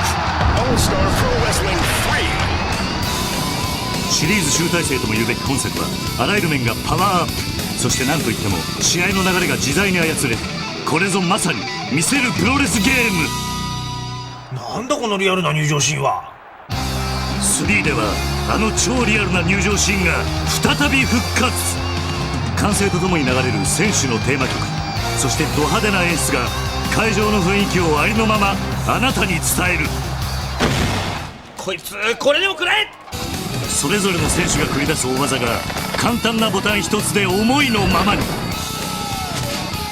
All-Star Pro Wrestling 3. シリーズ集大成とも言うべき今作はあらゆる面がパワーアップ、そして何といっても試合の流れが自在に操れる。これぞまさに見せるプロレスゲーム。なんだこのリアルな入場シーンは。3ではあの超リアルな入場シーンが再び復活。歓声とともに流れる選手のテーマ曲、そしてド派手な演出が会場の雰囲気をありのままあなたに伝える。こいつこれでもくれ。それぞれの選手が繰り出す大技が簡単なボタン一つで思いのままに。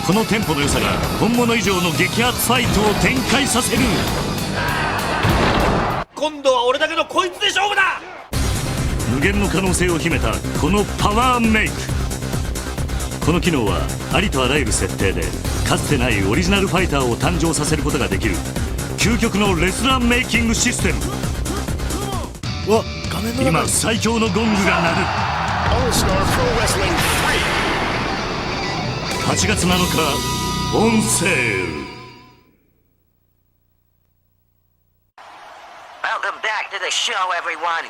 このテンポの良さが本物以上の激アツファイトを展開させる。今度は俺だけのこいつで勝負だ。無限の可能性を秘めたこのパワーメイク。この機能はありとあらゆる設定でかつてないオリジナルファイターを誕生させることができる究極のレスラーメイキングシステム。今最強のゴングが鳴る。 All-Star Pro Wrestling 3. 8月7日オンセール。 Welcome back to the show, everyone.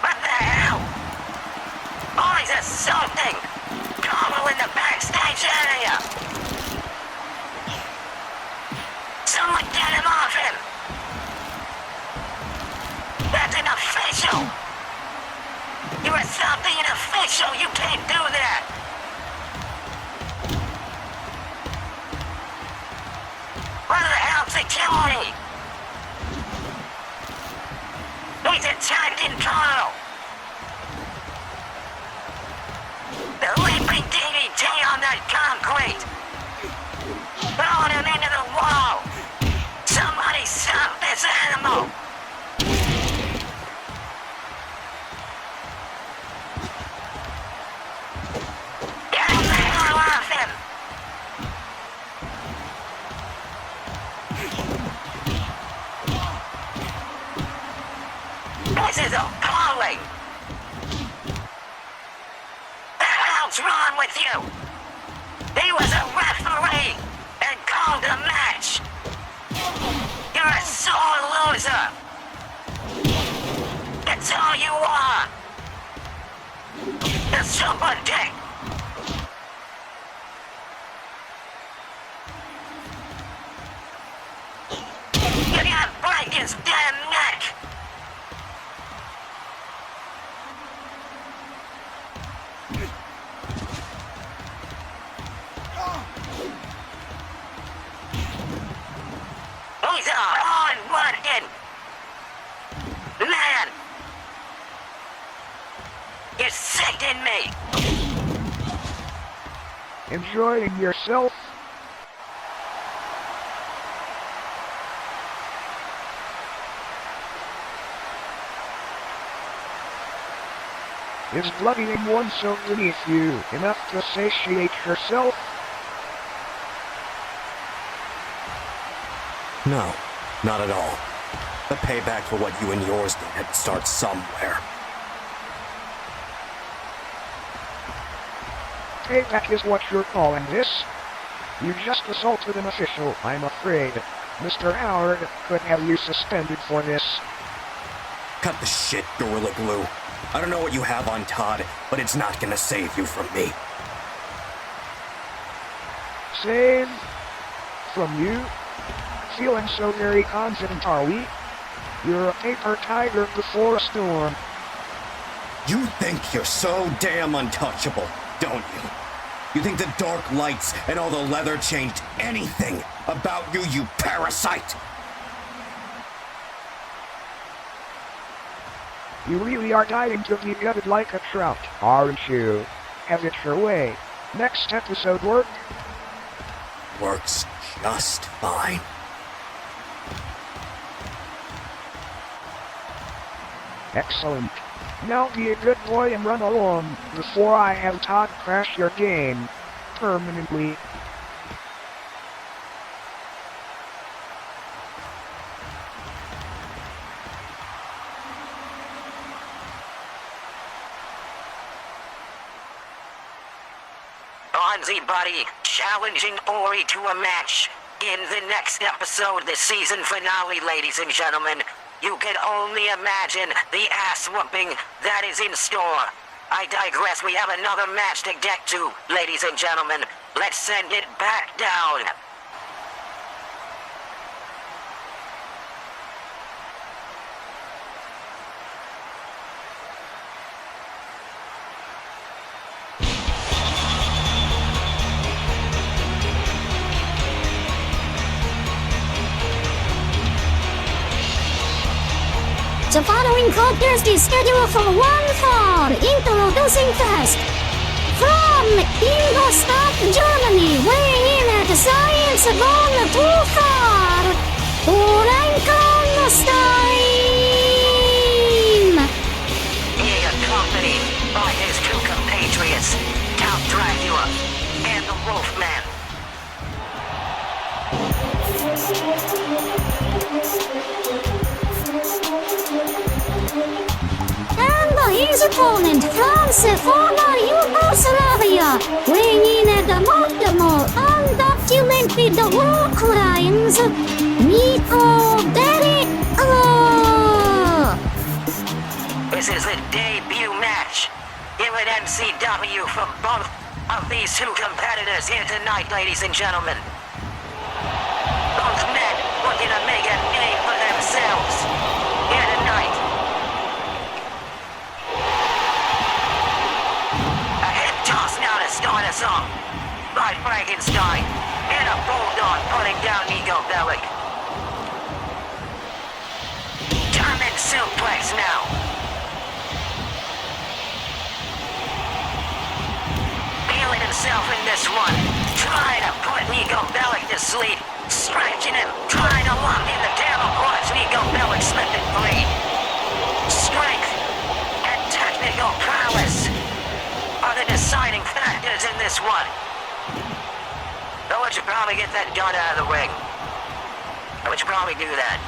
What the hell? Boys assaulting! Trouble in the backstage area! Someone get him off him! That's an official! You're assaulting an official! You can't do that! What the hell's he killing me? He's attacking Carl! The leaping DDT on that concrete! Throwing him into the wall! Somebody stop this animal! Get him the hell off him! This is appalling! The hell's wrong with you? He was a referee and called a match! You're a sore loser! That's all you are! The super dick! You gotta break his damn neck! He's on one in. Man! You're sicking me! Enjoying yourself? Is bloodying one so beneath you enough to satiate yourself? No, not at all. The payback for what you and yours did had to start somewhere. Payback is what you're calling this? You just assaulted an official, I'm afraid. Mr. Howard could have you suspended for this. Cut the shit, Gorilla Glue. I don't know what you have on Todd, but it's not gonna save you from me. Save? From you? Feeling so very confident, are we? You're a paper tiger before a storm. You think you're so damn untouchable, don't you? You think the dark lights and all the leather changed anything about you, you parasite? You really are dying to be gutted like a trout, aren't you? Have it your way. Next episode work? Works just fine. Excellent. Now be a good boy and run along before I have Todd crash your game permanently. Bonzi Buddy challenging Ori to a match in the next episode, the season finale, ladies and gentlemen. You can only imagine the ass-whooping that is in store. I digress, we have another match to get to, ladies and gentlemen. Let's send it back down. The following contest is scheduled for one fall. Introducing first. From Ingolstadt, Germany, weighing in at Science Zone 2-4, Frankenstein. He accompanied by his two compatriots, Count Dracula and the Wolfman. His opponent from former Yugoslavia, weighing in at the multiple undocumented war crimes, Nico Bellic. This is a debut match here at MCW for both of these two competitors here tonight, ladies and gentlemen. Both men looking to make a name for themselves here tonight. Start us off by Frankenstein and a bulldog putting down Nico Bellic. German suplex now. Feeling himself in this one, trying to put Nico Bellic to sleep, stretching him, trying to lock in the down. Watch Nico Bellic slip and bleed. Strength and technical prowess are the deciding factors in this one. Though I should probably get that gun out of the ring. I should probably do that.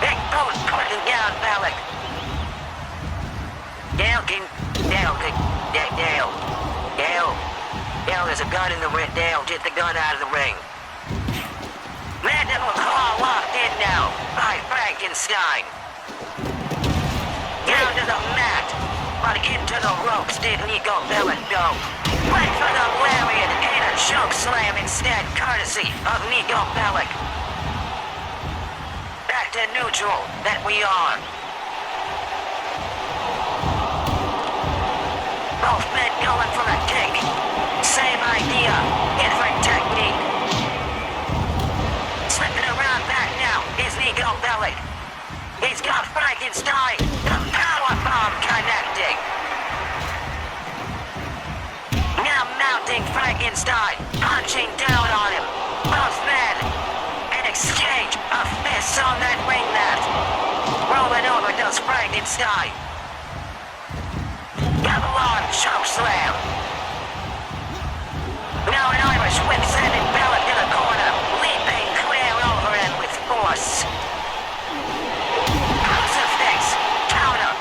Big boat putting down Bellic. Dale, there's a gun in the ring. Dale, get the gun out of the ring. Mandible claw locked in now by Frankenstein. Down to the mat. But into the ropes did Nico Bellic go. Went for the lariat and a choke slam instead, courtesy of Nico Bellic. Back to neutral that we are. Both men going for a kick. Same idea, different technique. Slipping around interrupting Frankenstein, punching down on him. Both men, an exchange of fists on that ring mat. Rolling over does Frankenstein. Double arm choke slam. Now an Irish whip sending Bellick to the corner, leaping clear overhead with force. Crucifix, counter,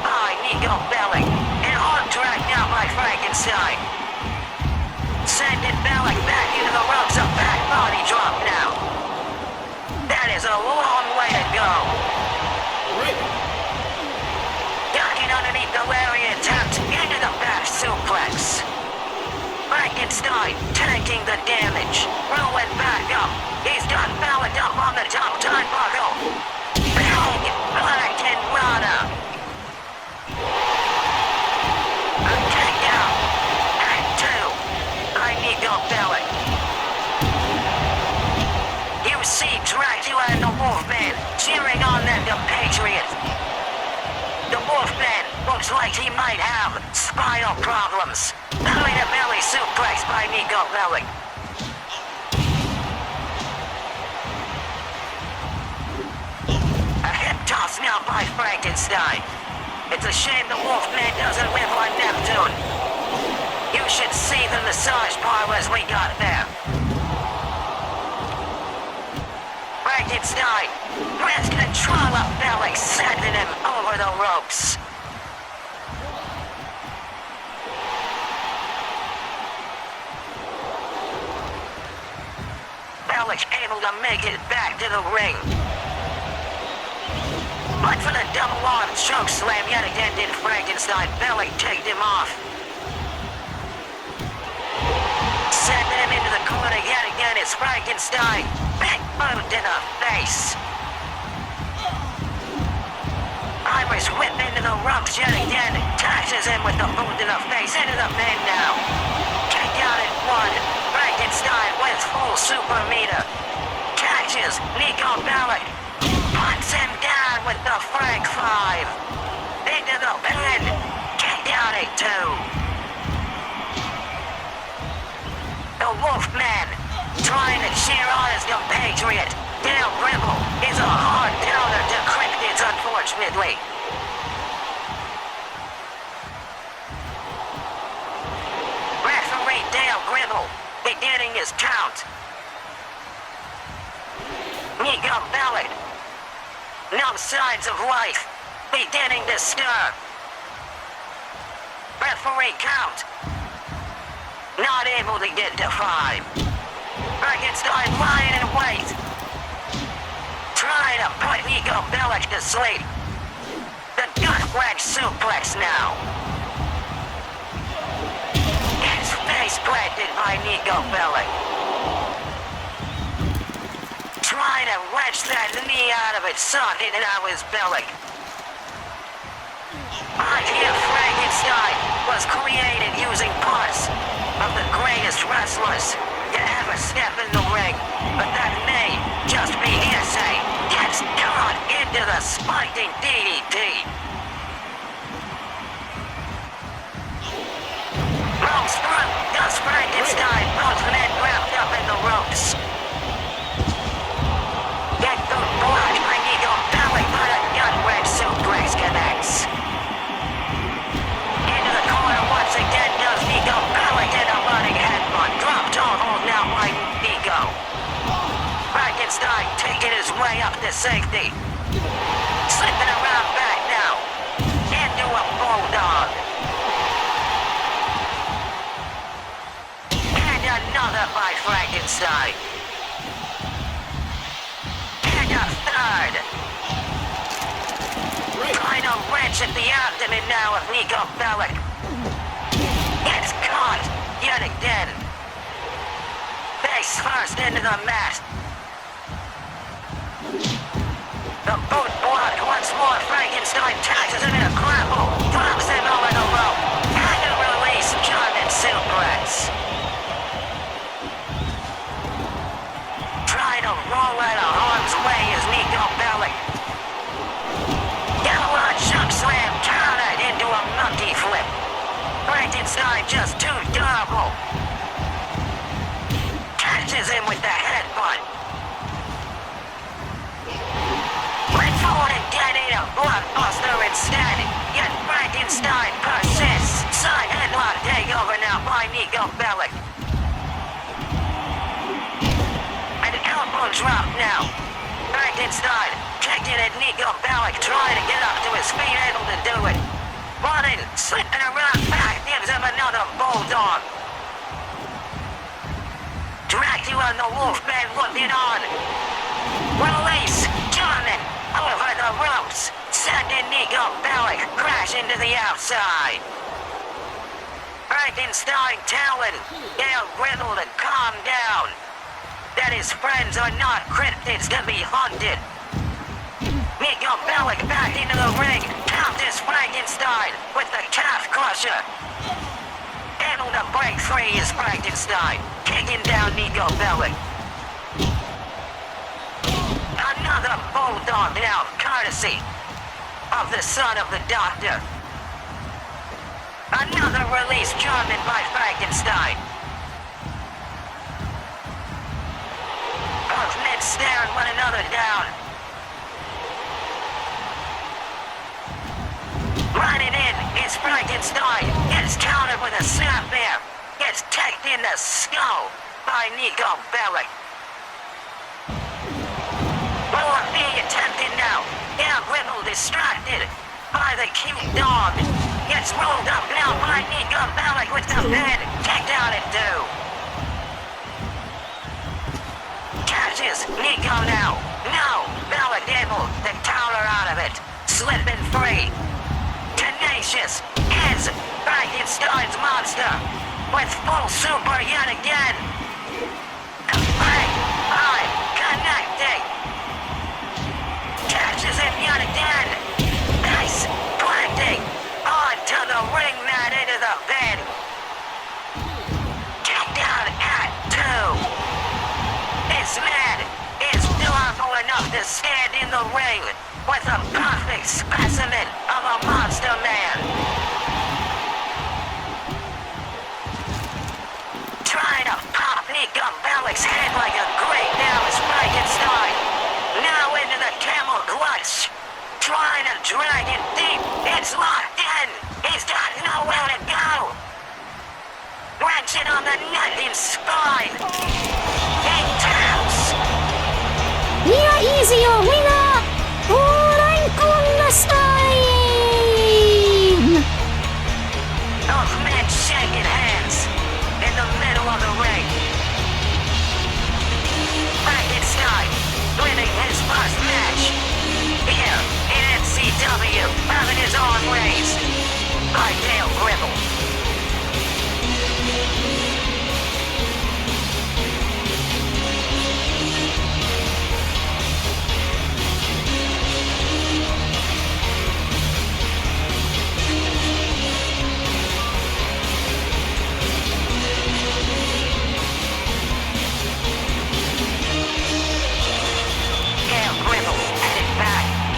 by Nico Bellick, and arm drag now by Frankenstein. Sending Bellick back into the ropes, a back body drop now. That is a long way to go. Ducking underneath the lariat attempt into the back suplex. Frankenstein tanking the damage, rolling back up. He's got Bellick up on the top turnbuckle. Big black and Rana. A takedown. And two. I need no Bellick. You see Dracula and the Wolfman cheering on them compatriots. The Wolfman looks like he might have spinal problems. Belly-to-belly suplex by Nico Bellick. A hip toss now by Frankenstein. It's a shame the Wolfman doesn't live on Neptune. You should see the massage parlors we got there. Frankenstein wrest control of Bellick, sending him over the ropes. Bellick able to make it back to the ring. But for the double arm choke slam yet again did Frankenstein. Bellick kicked him off. Sending him into the corner yet again is Frankenstein. Big boot to the face. Irish whip into the ropes yet again. Touches him with the boot to the face. Into the men now. Kick out at one. Frankenstein with full super meter. Catches Nico Bellick. Punts him down with the Frank 5. Into the pin. Kick out at two. The Wolfman trying to cheer on his compatriot. Dale Gribble is a hard counter to Cryptids, unfortunately. Referee Dale Gribble beginning his count. Nico Bellick, no signs of life, beginning to stir. Referee count. Not able to get to 5. Frankenstein lying in wait. Trying to put Nico Bellick to sleep. The gut-wrench suplex now. His face planted by Nico Bellick. Trying to wrench that knee out of its socket, and now is Bellick. Idea Frankenstein was created using parts of the greatest wrestlers to ever step in the ring, but that may just be hearsay. Gets caught into the spiking DDT. Rolls through, does Frankenstein, both men wrapped up in the ropes. Get the block by Nico Bellick, but a gut-wrench suplex connects. Into the corner once again does Nico Bellick in a running headbutt. Drop toe hold now by Nico. Frankenstein taking his way up to safety. Slipping around back now. Into a bulldog. And another by Frankenstein. And a third. Trying to wrench at the abdomen now of Nico Bellick. Gets caught yet again. Face first into the mat. The boot blocked once more. Frankenstein catches him in a grapple. Drops him over the rope. And a release German suplex. Trying to roll out of harm's way is Nico Bellick. Yellow choke slam countered into a monkey flip. Frankenstein just too durable. catches him with the headbutt. Went forward and detonated a blockbuster instead. Yet Frankenstein persists. Side headlock takeover now by Nico Bellic. An elbow drop now. Frankenstein kicked it at Nico Bellic, trying to get up to his feet, able to do it. Running, slipping around back, gives him another bulldog. Dracula and the Wolfman looking on. Release, German, over the ropes, sending Nico Bellic crashing to the outside. Frankenstein telling Gail Gribble to calm down, that his friends are not cryptids to be hunted. Nico Bellic back into the ring, counters Frankenstein with the calf crusher. Able to break free is Frankenstein, kicking down Nico Bellic. Another bulldog now, courtesy of the son of the doctor. Another release German by Frankenstein. Both men staring one another down. Running in is Frankenstein. Gets countered with a snapmare. Gets kicked in the skull by Nico Bellic. Roar being attempted now. Gail Gribble distracted by the cute dog. Gets rolled up now by Nico Bellic with the bed. Kicked out at two. Catches Nico now. No, Bellic able to counter out of it. Slipping free. Tenacious is Frankenstein's monster with full super yet again. I'm connecting. Catches him yet again. Nice planting onto the ring mat into the bed. Kicked out at two. This man is powerful enough to stand in the ring with a perfect specimen of a monster man. Trying to pop Nico Bellic's head like a grape now is Frankenstein. Now into the camel clutch. Trying to drag it deep. It's locked in. He's got nowhere to go. Wrenching on the neck and spine. He taps. Here is your winner, Frankenstein! Both men shaking hands in the middle of the ring. Frankenstein winning his first match here in MCW, having his arm raised by Gail Gribble.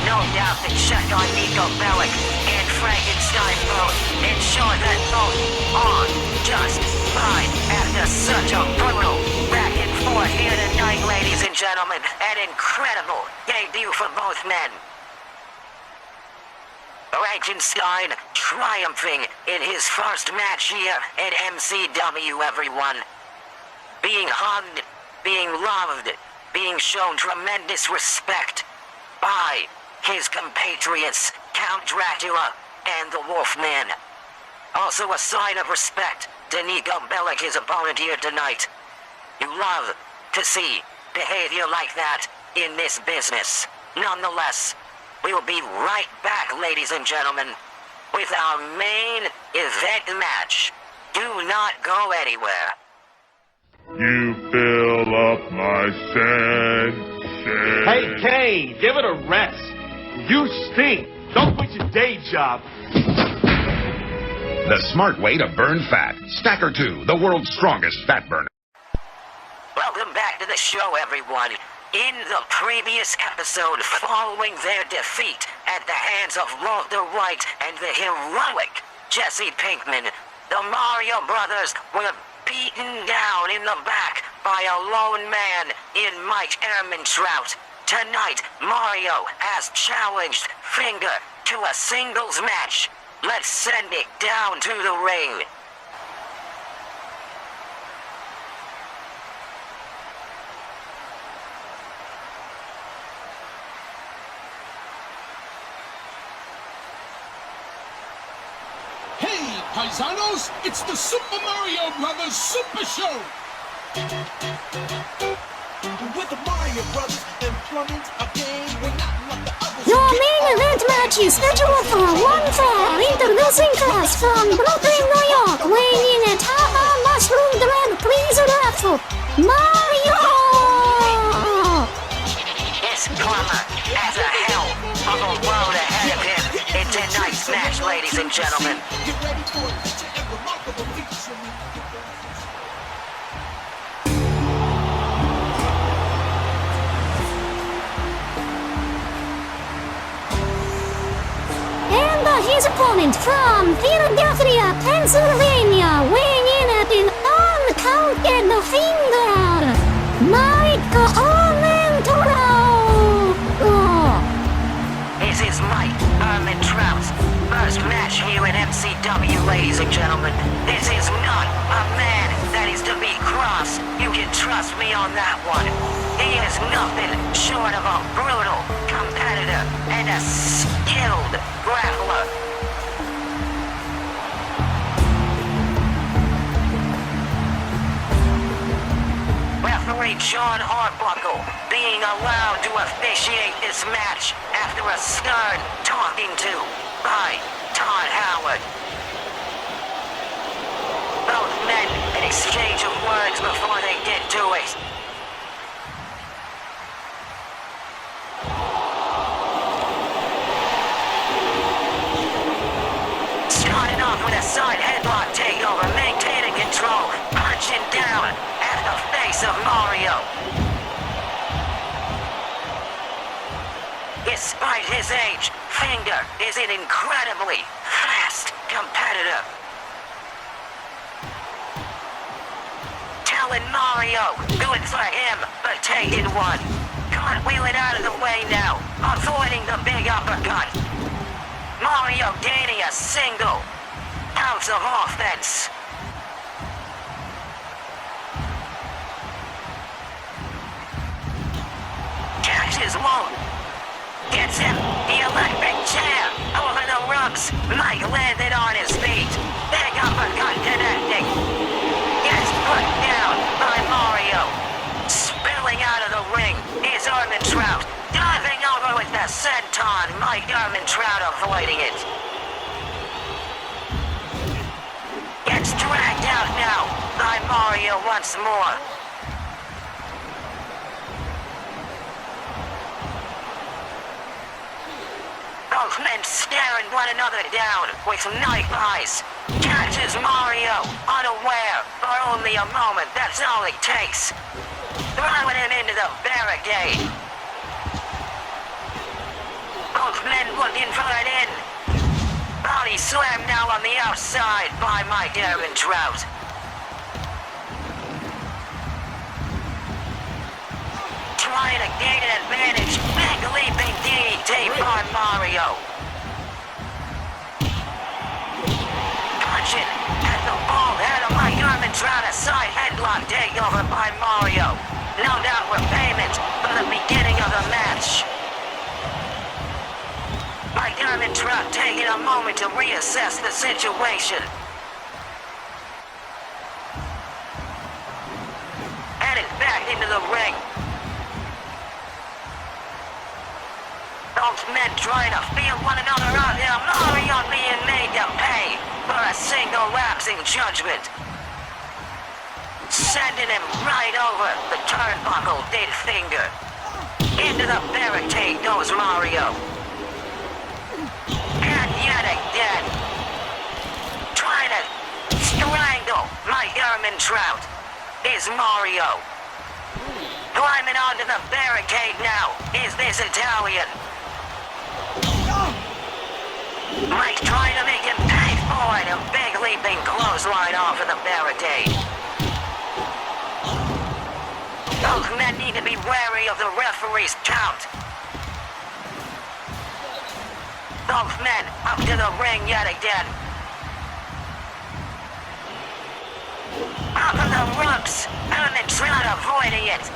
No doubt to check on Nico Bellic and Frankenstein both, ensure that both are just fine after such a brutal back and forth here tonight, ladies and gentlemen. An incredible debut for both men. Frankenstein triumphing in his first match here at MCW, everyone. Being hugged, being loved, being shown tremendous respect by his compatriots, Count Dracula and the Wolfman. Also a sign of respect to Nico Bellic, his opponent here tonight. You love to see behavior like that in this business. Nonetheless, we'll be right back, ladies and gentlemen, with our main event match. Do not go anywhere. You fill up my senses. Hey, Kane, give it a rest. You stink. Don't quit your day job. The smart way to burn fat. Stacker 2, the world's strongest fat burner. Welcome back to the show, everyone. In the previous episode, following their defeat at the hands of Walter White and the heroic Jesse Pinkman, the Mario brothers were beaten down in the back by a lone man in Mike Ehrmantraut. Tonight, Mario has challenged Finger to a singles match. Let's send it down to the ring. Hey, paisanos, it's the Super Mario Brothers Super Show! With the Mario Brothers implement a game we're not like the others. Your main event match is scheduled for one fall. Introducing class from Brooklyn, New York, weighing in at half mushroom drag please wrestle Mario! This plumber has a hell of a road ahead of him in tonight's match, ladies and gentlemen. Get ready for a picture and remarkable feats from me. His opponent from Philadelphia, Pennsylvania, weighing in at an uncounted finger, Mike Ehrmantraut. This is Mike Ehrmantraut's first match here at MCW, ladies and gentlemen. This is not a man that is to be crossed. You can trust me on that one. He is nothing short of a brutal competitor and a skilled grappler. Referee John Arbuckle being allowed to officiate this match after a stern talking to by Todd Howard. Both men an exchange of words before they get to it. Starting off with a side headlock takeover, maintaining control, punching down at the face of Mario. Despite his age, Finger is an incredibly fast competitor. Telling Mario, good for him, but taking one. Cartwheeling out of the way now, avoiding the big uppercut. Mario gaining a single ounce of offense. Catches one. Gets him the electric chair over the ropes. Mike landed on his feet. Big uppercut connecting. Gets put down by Mario. Spilling out of the ring is Ehrmantraut. Diving over with the senton. Mike Ehrmantraut avoiding it. Gets dragged out now by Mario once more. Both men staring one another down with knife eyes. Catches Mario unaware for only a moment, that's all it takes. Throwing him into the barricade. Both men looking for an in. Body slam now on the outside by Mike Ehrmantraut. Trying to gain an advantage. Big leaping DDT by Mario. Punching at the ball head of Mike Ehrmantraut. A side headlock takeover by Mario. No doubt repayment for the beginning of the match. Mike Ehrmantraut taking a moment to reassess the situation. Headed back into the ring. Both men trying to feel one another out now. Mario being made to pay for a single lapsing judgment. Sending him right over the turnbuckle did Finger. Into the barricade goes Mario. And yet again. Trying to strangle Mike Ehrmantraut is Mario. Climbing onto the barricade now is this Italian. Mike trying to make him pay for it. A big leaping clothesline off of the barricade. need to be wary of the referee's count. Both men up to the ring yet again. Up on the ropes, Herman Trout avoiding it.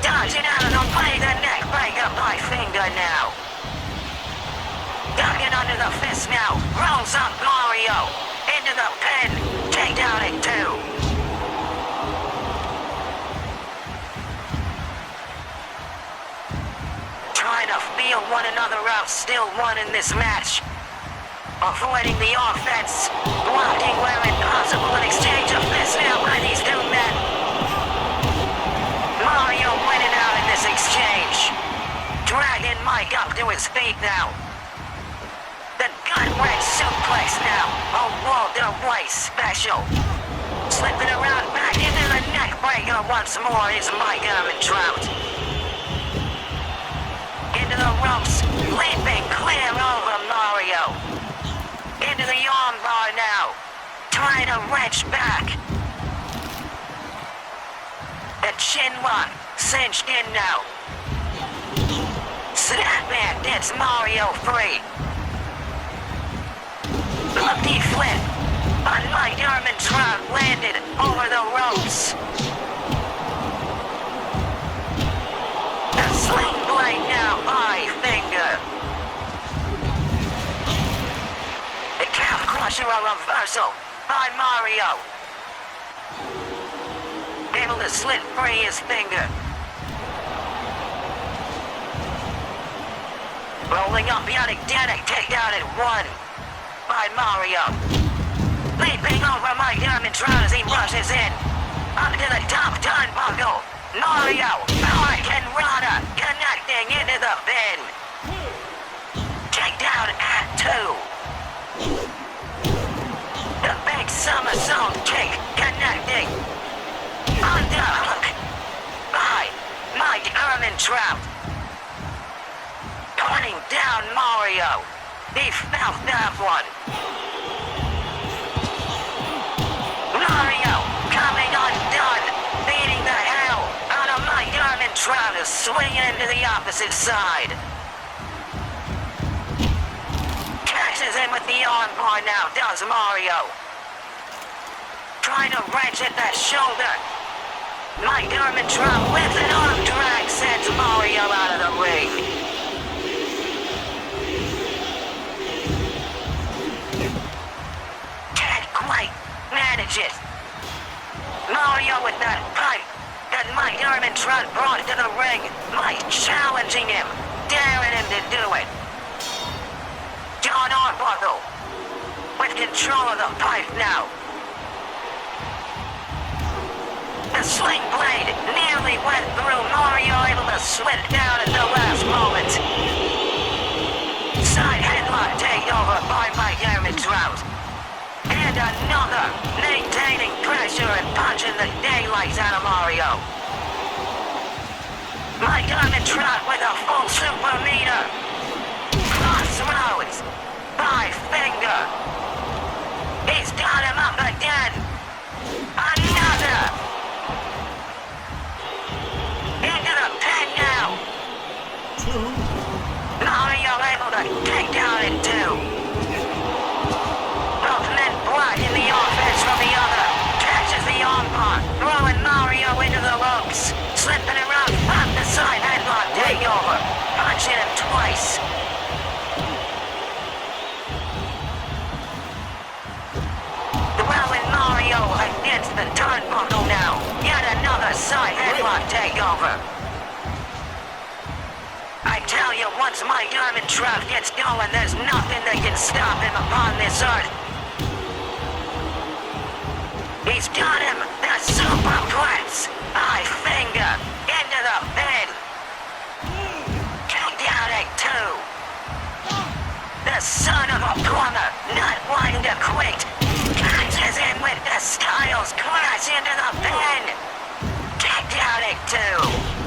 Dodging out of the way, the neck breaker by Finger now. Ducking under the fist now, rolls up Mario. Into the pin, take down at 2. Trying to feel one another out, still one in this match. Avoiding the offense, blocking where impossible, an exchange of fists now by these two men. Mario winning out in this exchange. Dragging Mike up to his feet now. The gut-wrench suplex now, a Walter White special. Slipping around back into the neck breaker once more is Mike Trout. Into the ropes, leaping clear over Mario. Into the armbar now, trying to wrench back. The chin lock, cinched in now. Snapback gets Mario free. Lucky flip, but Mike Trout landed over the ropes. The sling blade now by Finger. The calf crusher, a reversal by Mario. Able to slit free his Finger. Rolling up Yannick takedown at 1 by Mario. Leaping over Mike Trout as he rushes in. Up to the top turnbuckle. Mario, Hurricane Rana, connecting into the pin. Takedown at 2. The big somersault kick, connecting. Underhook by Mike Trout. Pointing down Mario. He felt that one. Mario coming undone, beating the hell out of Mike Trout is swinging into the opposite side. Catches him with the armbar now, does Mario. Trying to wrench at that shoulder. Mike Trout with an arm drag sends Mario out of the ring. Can't quite manage it. Mario with that pipe that Mike Trout brought to the ring. Mike challenging him, daring him to do it. John Arbuckle with control of the pipe now. The sling blade nearly went through. Mario able to slip down at the last moment. Side headlock takeover by Mike Trout. And another, maintaining pressure and punching the daylights out of Mario. Mike Trout with a full super meter. Crossroads by Finger. He's got him up again. Another. Into the pin now. Mario able to take down at 2. Both men blocking the offense from the other. Catches the armbar, throwing Mario into the ropes. Slipping around, up the side headlock takeover. Punching him twice. Throwing Mario against the turnbuckle now. Yet another side headlock takeover. I tell you, once Mike Trout gets going, there's nothing that can stop him upon this earth. He's got him, the superplex. High Finger, into the pin. Takedown at 2. The son of a plumber, not wanting to quit. Catches him with the Styles Clash into the pin. Takedown at 2.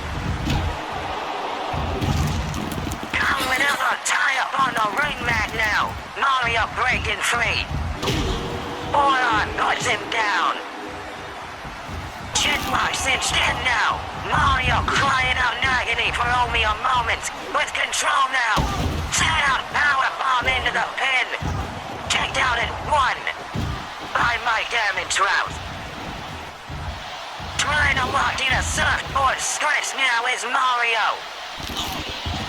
Coming out a tie-up on the ring mat now. Mario breaking free. Forearm puts him down. Chin locks in Barraged in now. Mario crying out in agony for only a moment. With control now. Set out powerbomb into the pin. Take down at 1 by my damage route. Trying to lock in a surfboard stretch now is Mario.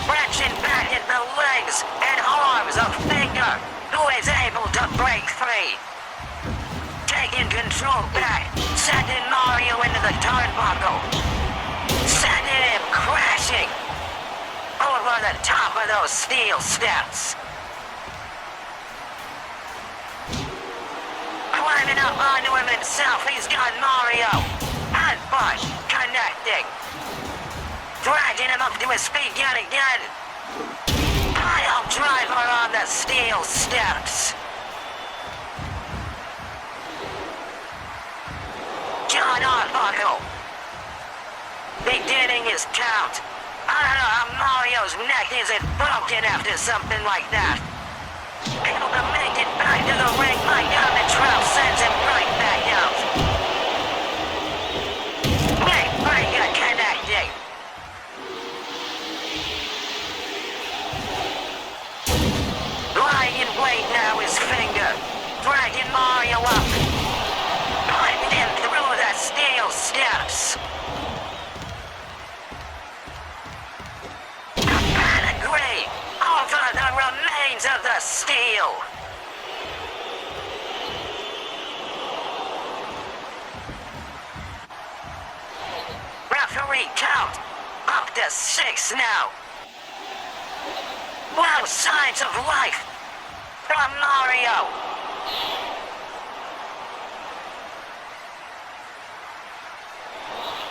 Wrenching back at the legs and arms of Finger, who is able to break free. Taking control back, sending Mario into the turnbuckle. Sending him crashing over the top of those steel steps. Climbing up onto him himself, he's got Mario. Headbutt, connecting. Dragging him up to his feet yet again. Pile driver on the steel steps. John Arbuckle. Beginning his count. I don't know how Mario's neck isn't broken after something like that. Able to make it back to the ring, my God, the trout sends him right back out. Neckbreaker connecting. Lying in wait now is Finger, dragging Mario up. Putting him through the steel steps. Pedigree over the remains of the steel. Referee count up to 6 now. Wow, signs of life from Mario.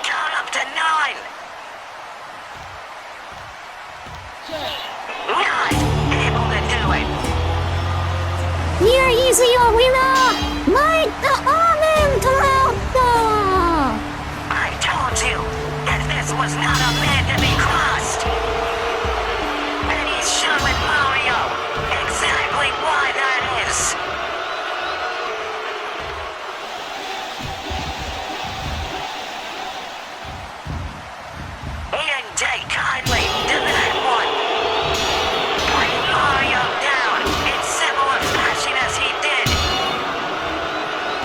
Count up to 9. 9, able to do it. Here is your winner, Mike the Uninterrupted! I told you that this was not a man to be crossed. And he's showing Mario exactly why that is. He didn't take kindly to that one. Putting Mario down in similar fashion as he did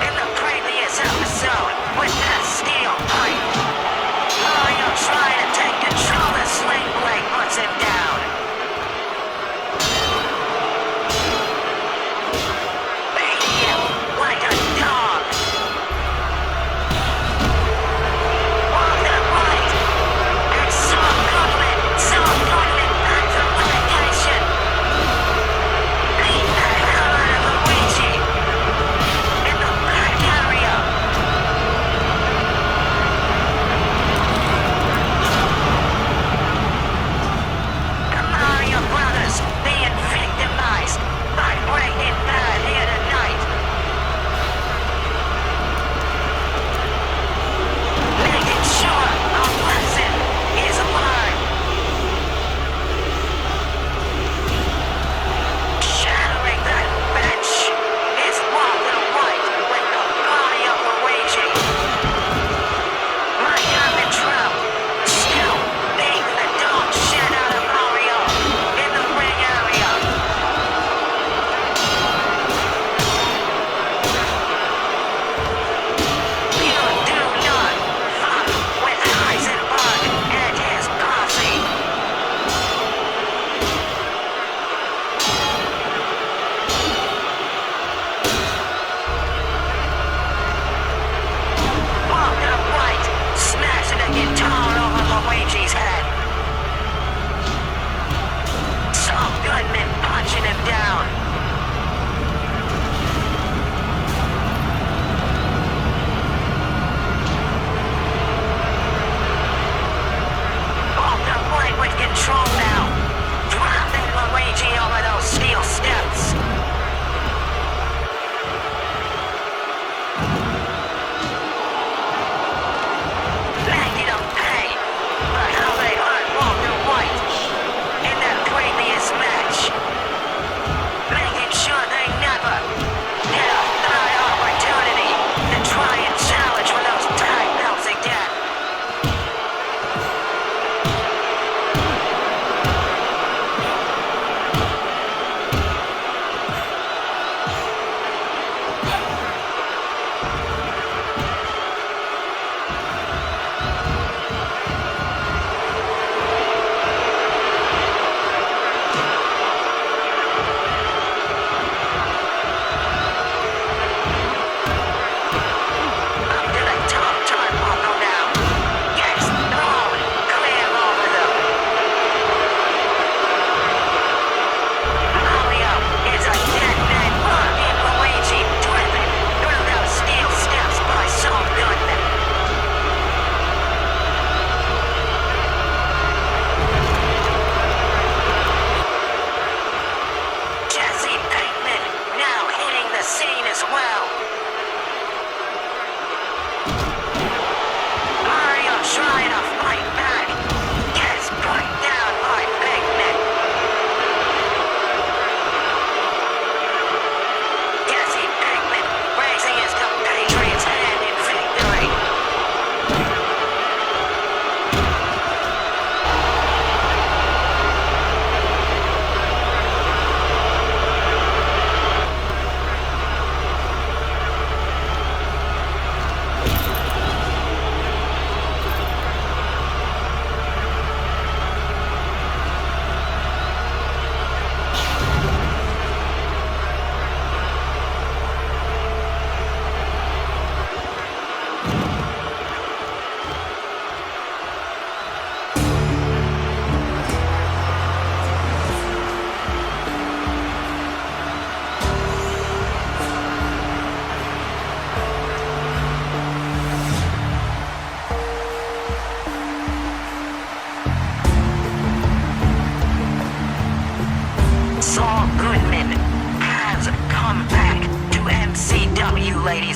in the previous episode with that steel pipe. Mario trying to take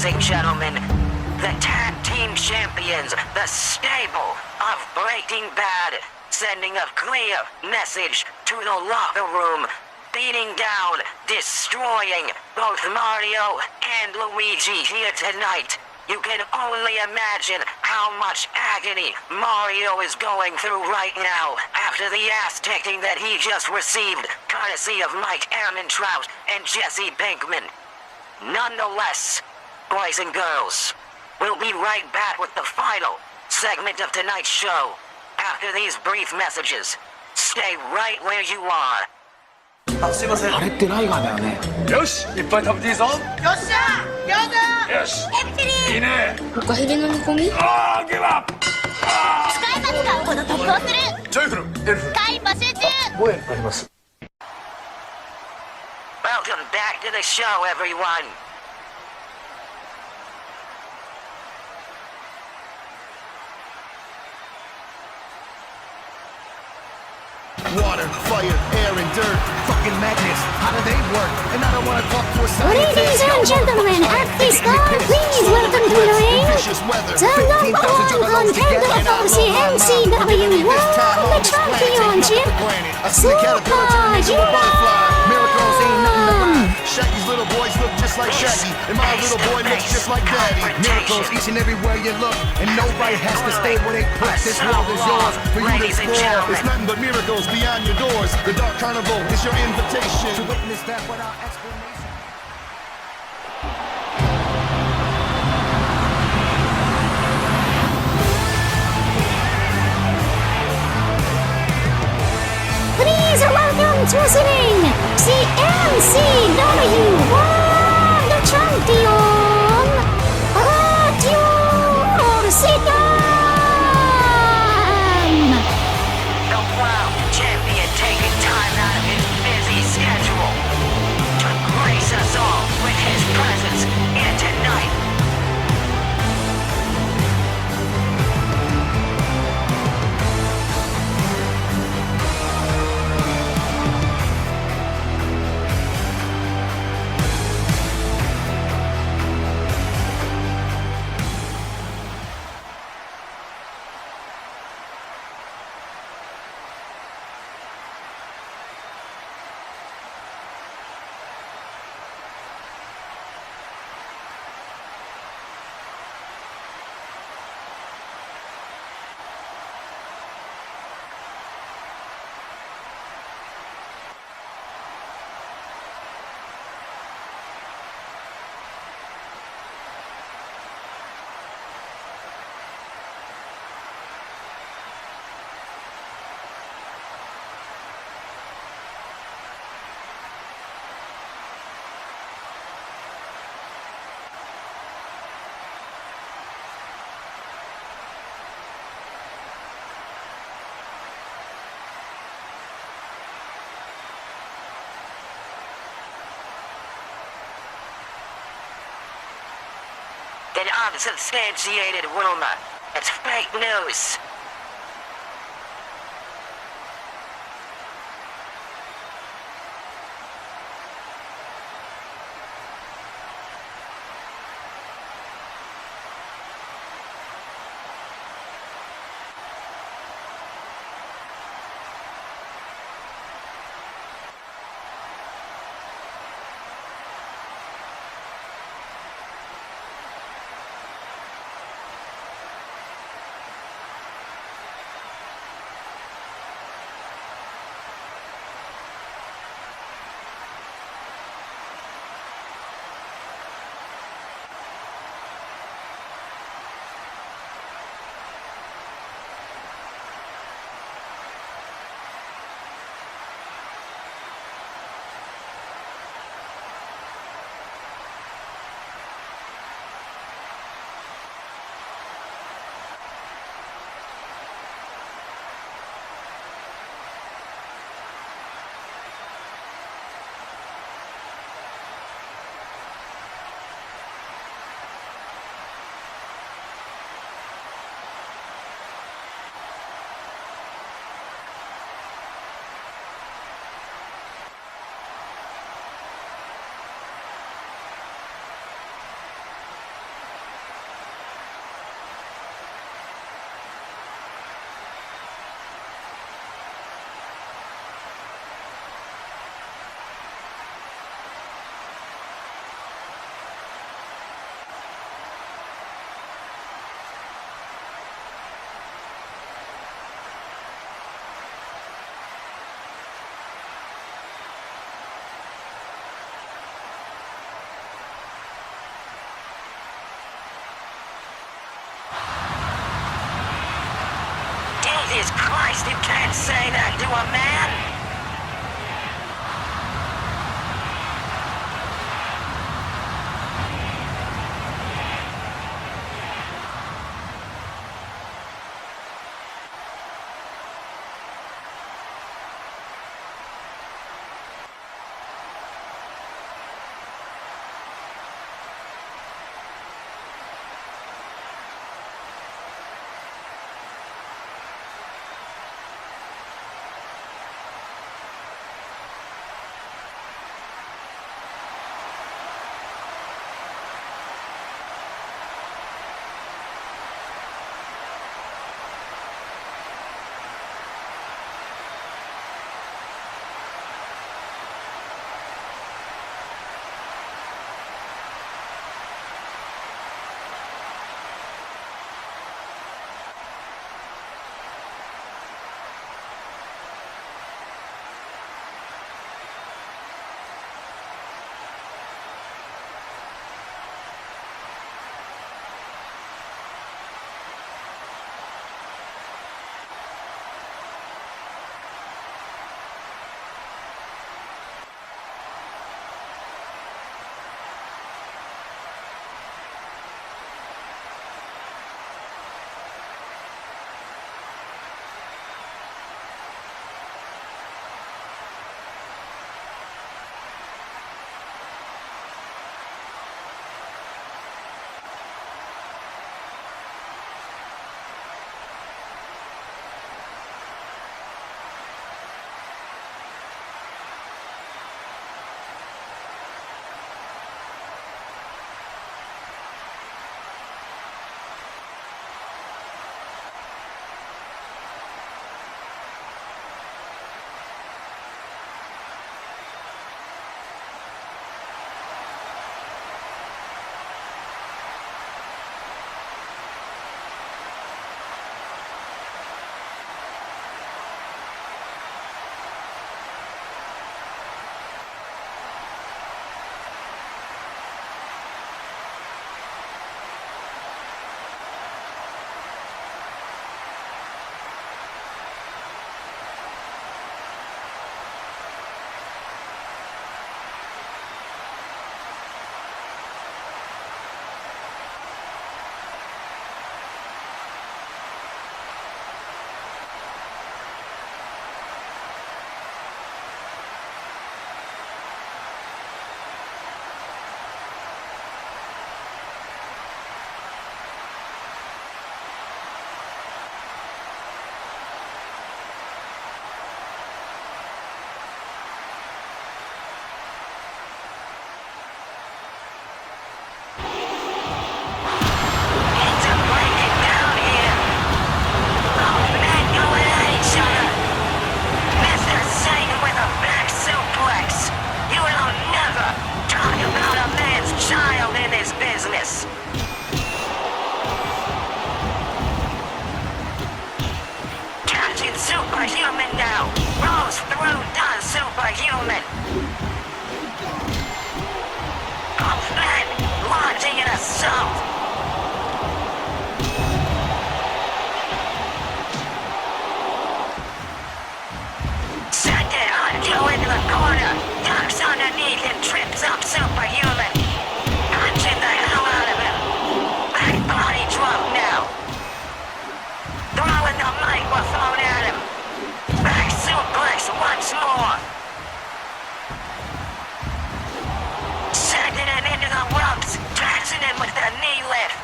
and gentlemen, the tag team champions, the stable of Breaking Bad, sending a clear message to the locker room, beating down, destroying both Mario and Luigi here tonight. You can only imagine how much agony Mario is going through right now after the ass-kicking that he just received, courtesy of Mike Ehrmantraut and Jesse Pinkman. Nonetheless, boys and girls, we'll be right back with the final segment of tonight's show after these brief messages. Stay right where you are. すいません。あれってライガーだよね。よし、いっぱい食べていいぞ。よっしゃ、やだ。よし。エビチリ。いいね。フカヒレの煮込み。ああ、ギブアップ。使えば使うほど特攻する。ジョイフル、エルフ。タイム集中。もうあります。Welcome back to the show, everyone. Water, fire, air, and dirt. Fucking magnets. How do they work? And I don't want to talk to a scientist. Ladies and gentlemen, at this time, please welcome to the ring the number one contender for the MCW World Championship, Super Junior! Shaggy's little boys look just like Shaggy, and my little boy looks just like Daddy. Miracles each and everywhere you look, and nobody has to stay where they put. This world is yours for you to explore. It's nothing but miracles beyond your doors. The Dark Carnival is your invitation to witness that without explanation. Please welcome to the ring, the MCW World Champion, The world champion taking time out of his busy schedule to grace us all with his presence here tonight. An unsubstantiated rumor. It's fake news. Jesus Christ, you can't say that to a man! Superhuman now! Rose through done superhuman! Off-man! Launching an assault! Send it on, go into the corner! Ducks underneath and trips up superhuman! Punching the hell out of him! Back body drop now! Throwing the microphone at him! Back suplex once more! Sending him into the ropes, catching him with the knee lift!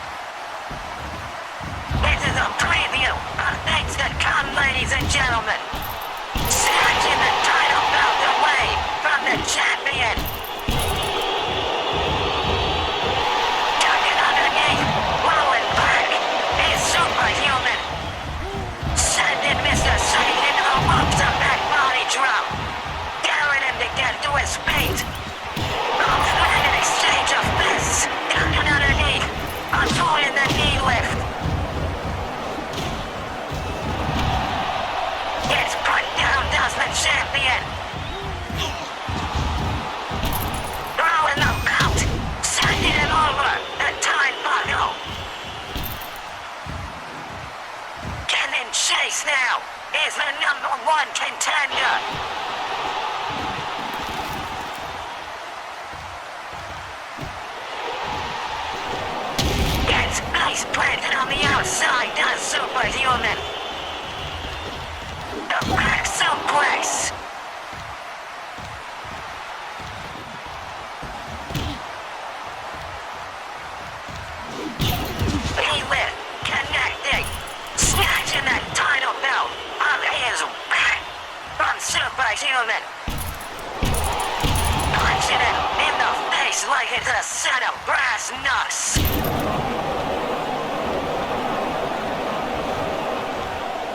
This is a preview of things to come, ladies and gentlemen! Snatching the title belt away from the champion! Tucking underneath, blowing back, he's superhuman! Sending Mr. Satan into the ropes of that body drop! Daring him to get to his feet! Off-man an exchange of fists! Tucking underneath, avoiding the knee lift! Gets put down, does the champ! chase now is the #1 contender. Gets ice planted on the outside, does Superhuman. The back suplex. Lift, connecting, snatching that title belt on his back from Superhuman. Punching it in the face like it's a set of brass knucks.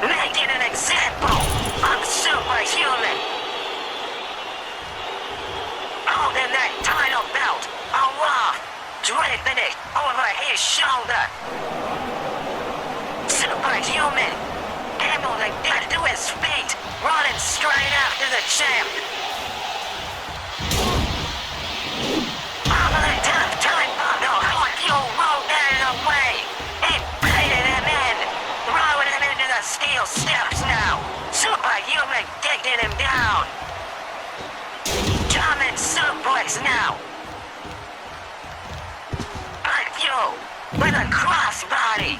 Making an example of Superhuman. Holding that title belt aloft, draping it over his shoulder. Superhuman, able to get to his feet, running straight after the champ. Over the top time bomb, the Hawkeye rolled out of the way. It baited him in, throwing him into the steel steps now. Superhuman kicking him down. German suplex now. With a crossbody.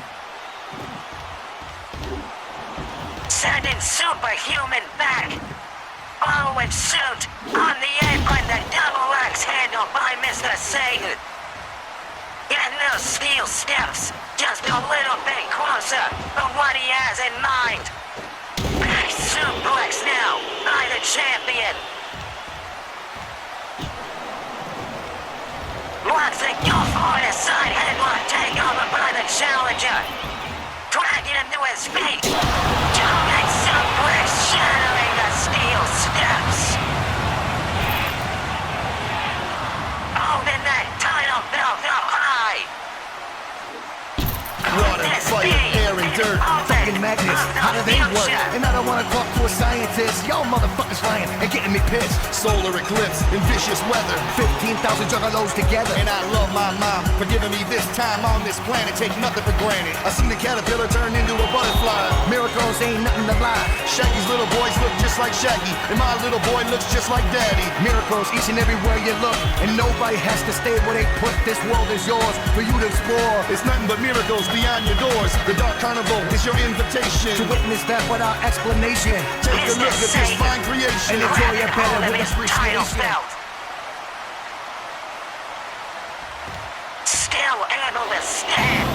Sending Superhuman back. Following suit on the apron, the double axe handle by Mr. Satan. Getting those steel steps just a little bit closer to what he has in mind. Back suplex now by the champion. Once a on his side headlock takeover by the challenger. Dragging him to his feet. German suplex shattering the steel steps. Holding that title belt up high. Water, fire, air, and dirt. Fucking magnets, how do they work? And I don't wanna talk to a scientist. Y'all motherfuckers lying and getting me pissed. Solar eclipse and vicious weather. 15,000 juggalos together. And I love my mom for giving me this time on this planet. Take nothing for granted. I seen the caterpillar turn into a butterfly. Miracles ain't nothing to lie. Shaggy's little boys look just like Shaggy, and my little boy looks just like Daddy. Miracles each and everywhere you look, and nobody has to stay where they put. This world is yours for you to explore. It's nothing but miracles beyond your doors. The Dark Carnival is your invitation to witness that without explanation. Take a look at this fine creation and enjoy it better with appreciation. Still able to stand,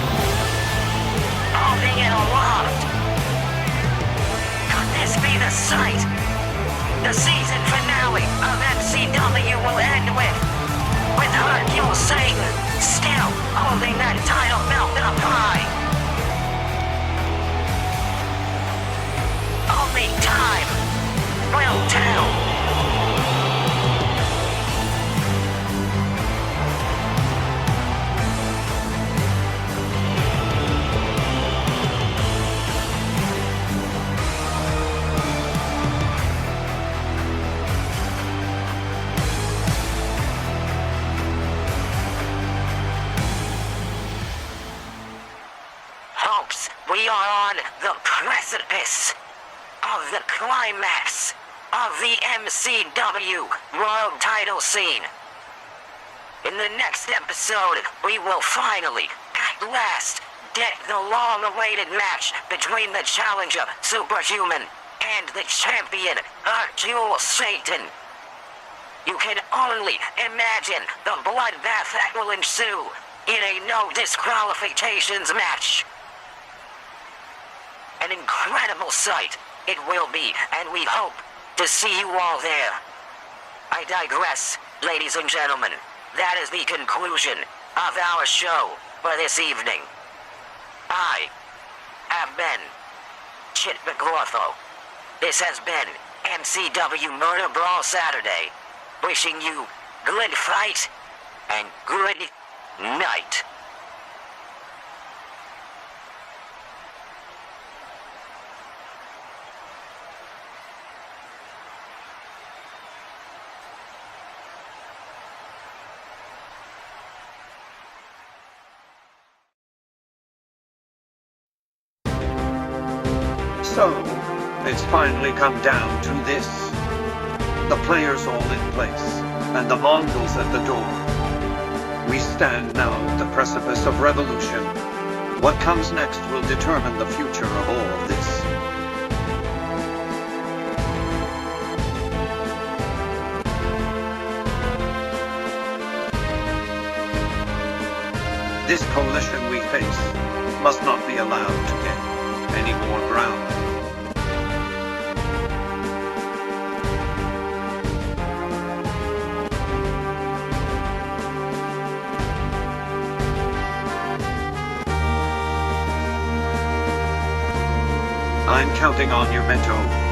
holding it aloft. Could this be the sight the season finale of MCW will end with Hercule Satan still holding that title belt up high? Only time will tell. Folks, we are on the precipice of the climax of the MCW World Title scene. In the next episode, we will finally, at last, get the long-awaited match between the challenger, Superhuman, and the champion, Hercule Satan. You can only imagine the bloodbath that will ensue in a no disqualifications match. An incredible sight it will be, and we hope to see you all there. I digress, ladies and gentlemen. That is the conclusion of our show for this evening. I have been Chit McLaughlin. This has been MCW Murder Brawl Saturday. Wishing you good fight and good night. So, it's finally come down to this. The players all in place, and the Mongols at the door. We stand now at the precipice of revolution. What comes next will determine the future of all of this. This coalition we face must not be allowed to gain any more ground. I'm counting on you, Mento.